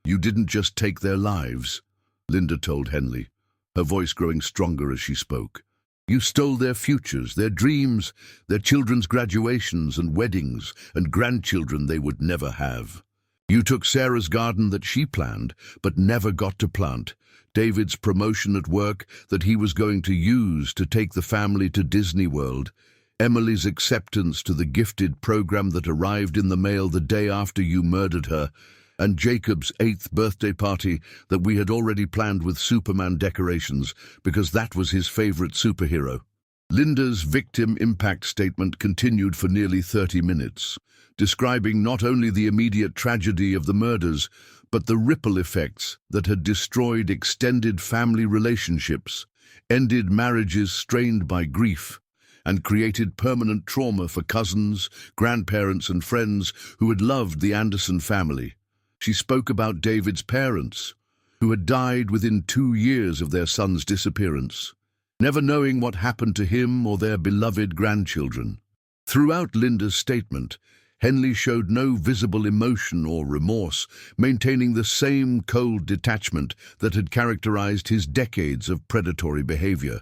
"You didn't just take their lives," Linda told Henley, her voice growing stronger as she spoke. "You stole their futures, their dreams, their children's graduations and weddings and grandchildren they would never have. You took Sarah's garden that she planned but never got to plant, David's promotion at work that he was going to use to take the family to Disney World, Emily's acceptance to the gifted program that arrived in the mail the day after you murdered her, and Jacob's 8th birthday party that we had already planned with Superman decorations because that was his favorite superhero." Linda's victim impact statement continued for nearly 30 minutes, describing not only the immediate tragedy of the murders, but the ripple effects that had destroyed extended family relationships, ended marriages strained by grief, and created permanent trauma for cousins, grandparents, and friends who had loved the Anderson family. She spoke about David's parents, who had died within 2 years of their son's disappearance, never knowing what happened to him or their beloved grandchildren. Throughout Linda's statement, Henley showed no visible emotion or remorse, maintaining the same cold detachment that had characterized his decades of predatory behavior.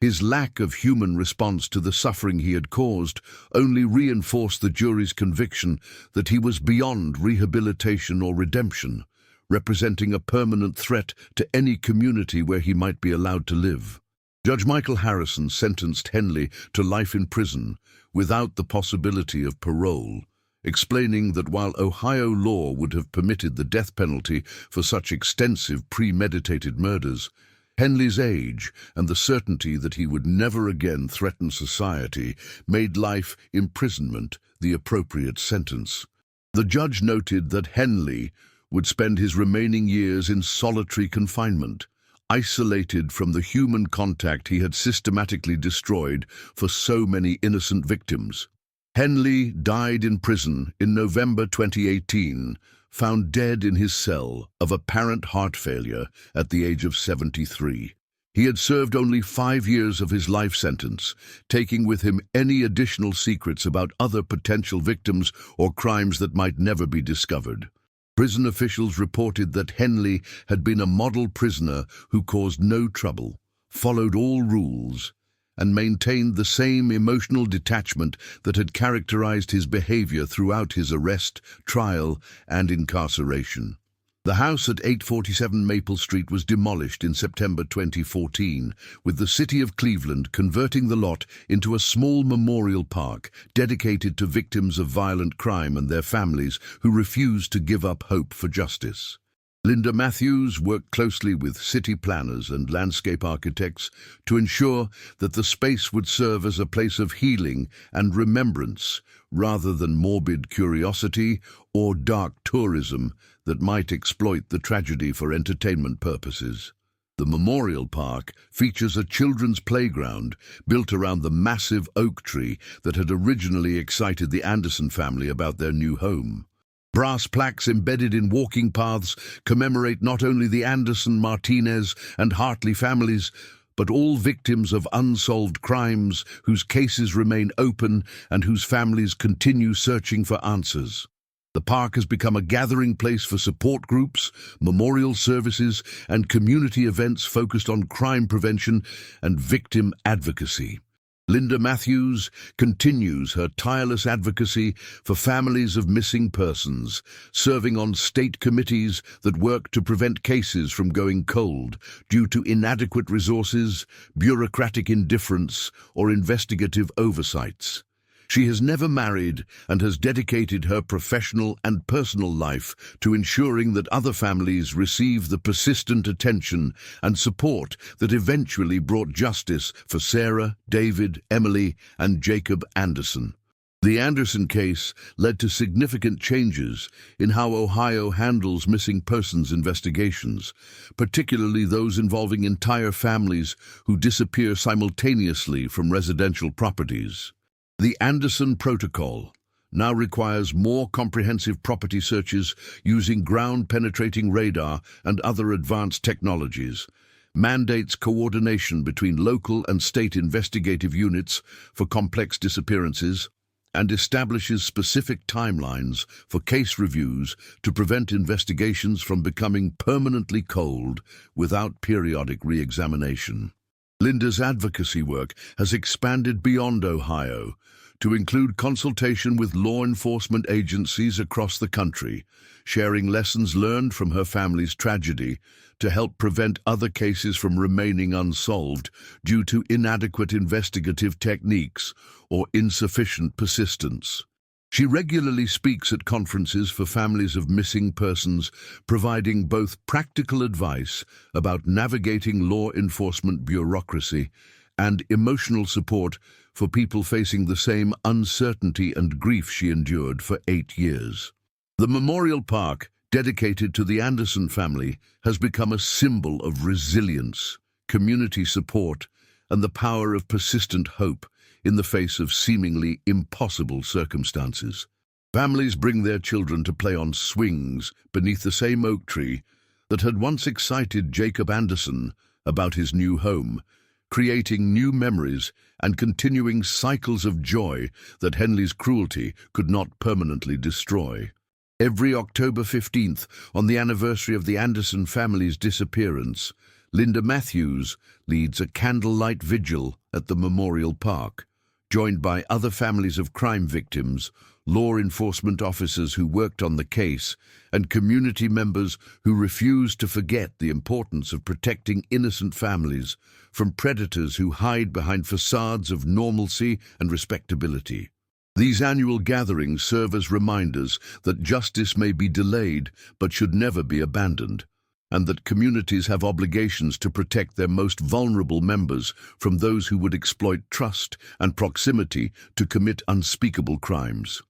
His lack of human response to the suffering he had caused only reinforced the jury's conviction that he was beyond rehabilitation or redemption, representing a permanent threat to any community where he might be allowed to live. Judge Michael Harrison sentenced Henley to life in prison without the possibility of parole, explaining that while Ohio law would have permitted the death penalty for such extensive premeditated murders, Henley's age and the certainty that he would never again threaten society made life imprisonment the appropriate sentence. The judge noted that Henley would spend his remaining years in solitary confinement, isolated from the human contact he had systematically destroyed for so many innocent victims. Henley died in prison in November 2018, found dead in his cell of apparent heart failure at the age of 73. He had served only 5 years of his life sentence, taking with him any additional secrets about other potential victims or crimes that might never be discovered. Prison officials reported that Henley had been a model prisoner who caused no trouble, followed all rules, and maintained the same emotional detachment that had characterized his behavior throughout his arrest, trial, and incarceration. The house at 847 Maple Street was demolished in September 2014, with the city of Cleveland converting the lot into a small memorial park dedicated to victims of violent crime and their families who refused to give up hope for justice. Linda Matthews worked closely with city planners and landscape architects to ensure that the space would serve as a place of healing and remembrance rather than morbid curiosity or dark tourism that might exploit the tragedy for entertainment purposes. The Memorial Park features a children's playground built around the massive oak tree that had originally excited the Anderson family about their new home. Brass plaques embedded in walking paths commemorate not only the Anderson, Martinez, and Hartley families, but all victims of unsolved crimes whose cases remain open and whose families continue searching for answers. The park has become a gathering place for support groups, memorial services, and community events focused on crime prevention and victim advocacy. Linda Matthews continues her tireless advocacy for families of missing persons, serving on state committees that work to prevent cases from going cold due to inadequate resources, bureaucratic indifference, or investigative oversights. She has never married and has dedicated her professional and personal life to ensuring that other families receive the persistent attention and support that eventually brought justice for Sarah, David, Emily, and Jacob Anderson. The Anderson case led to significant changes in how Ohio handles missing persons investigations, particularly those involving entire families who disappear simultaneously from residential properties. The Anderson Protocol now requires more comprehensive property searches using ground-penetrating radar and other advanced technologies, mandates coordination between local and state investigative units for complex disappearances, and establishes specific timelines for case reviews to prevent investigations from becoming permanently cold without periodic re-examination. Linda's advocacy work has expanded beyond Ohio to include consultation with law enforcement agencies across the country, sharing lessons learned from her family's tragedy to help prevent other cases from remaining unsolved due to inadequate investigative techniques or insufficient persistence. She regularly speaks at conferences for families of missing persons, providing both practical advice about navigating law enforcement bureaucracy and emotional support for people facing the same uncertainty and grief she endured for 8 years. The Memorial Park, dedicated to the Anderson family, has become a symbol of resilience, community support, and the power of persistent hope in the face of seemingly impossible circumstances. Families bring their children to play on swings beneath the same oak tree that had once excited Jacob Anderson about his new home, creating new memories and continuing cycles of joy that Henley's cruelty could not permanently destroy. Every October 15th, on the anniversary of the Anderson family's disappearance, Linda Matthews leads a candlelight vigil at the Memorial Park, joined by other families of crime victims, law enforcement officers who worked on the case, and community members who refused to forget the importance of protecting innocent families from predators who hide behind facades of normalcy and respectability. These annual gatherings serve as reminders that justice may be delayed but should never be abandoned, and that communities have obligations to protect their most vulnerable members from those who would exploit trust and proximity to commit unspeakable crimes.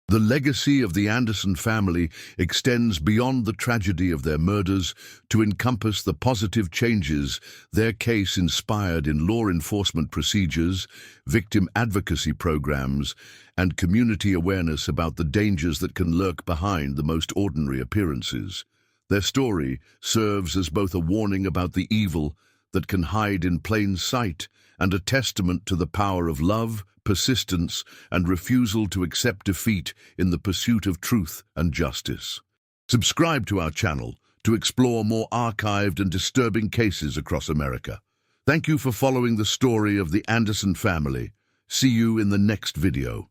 The legacy of the Anderson family extends beyond the tragedy of their murders to encompass the positive changes their case inspired in law enforcement procedures, victim advocacy programs, and community awareness about the dangers that can lurk behind the most ordinary appearances. Their story serves as both a warning about the evil that can hide in plain sight and a testament to the power of love, persistence, and refusal to accept defeat in the pursuit of truth and justice. Subscribe to our channel to explore more archived and disturbing cases across America. Thank you for following the story of the Anderson family. See you in the next video.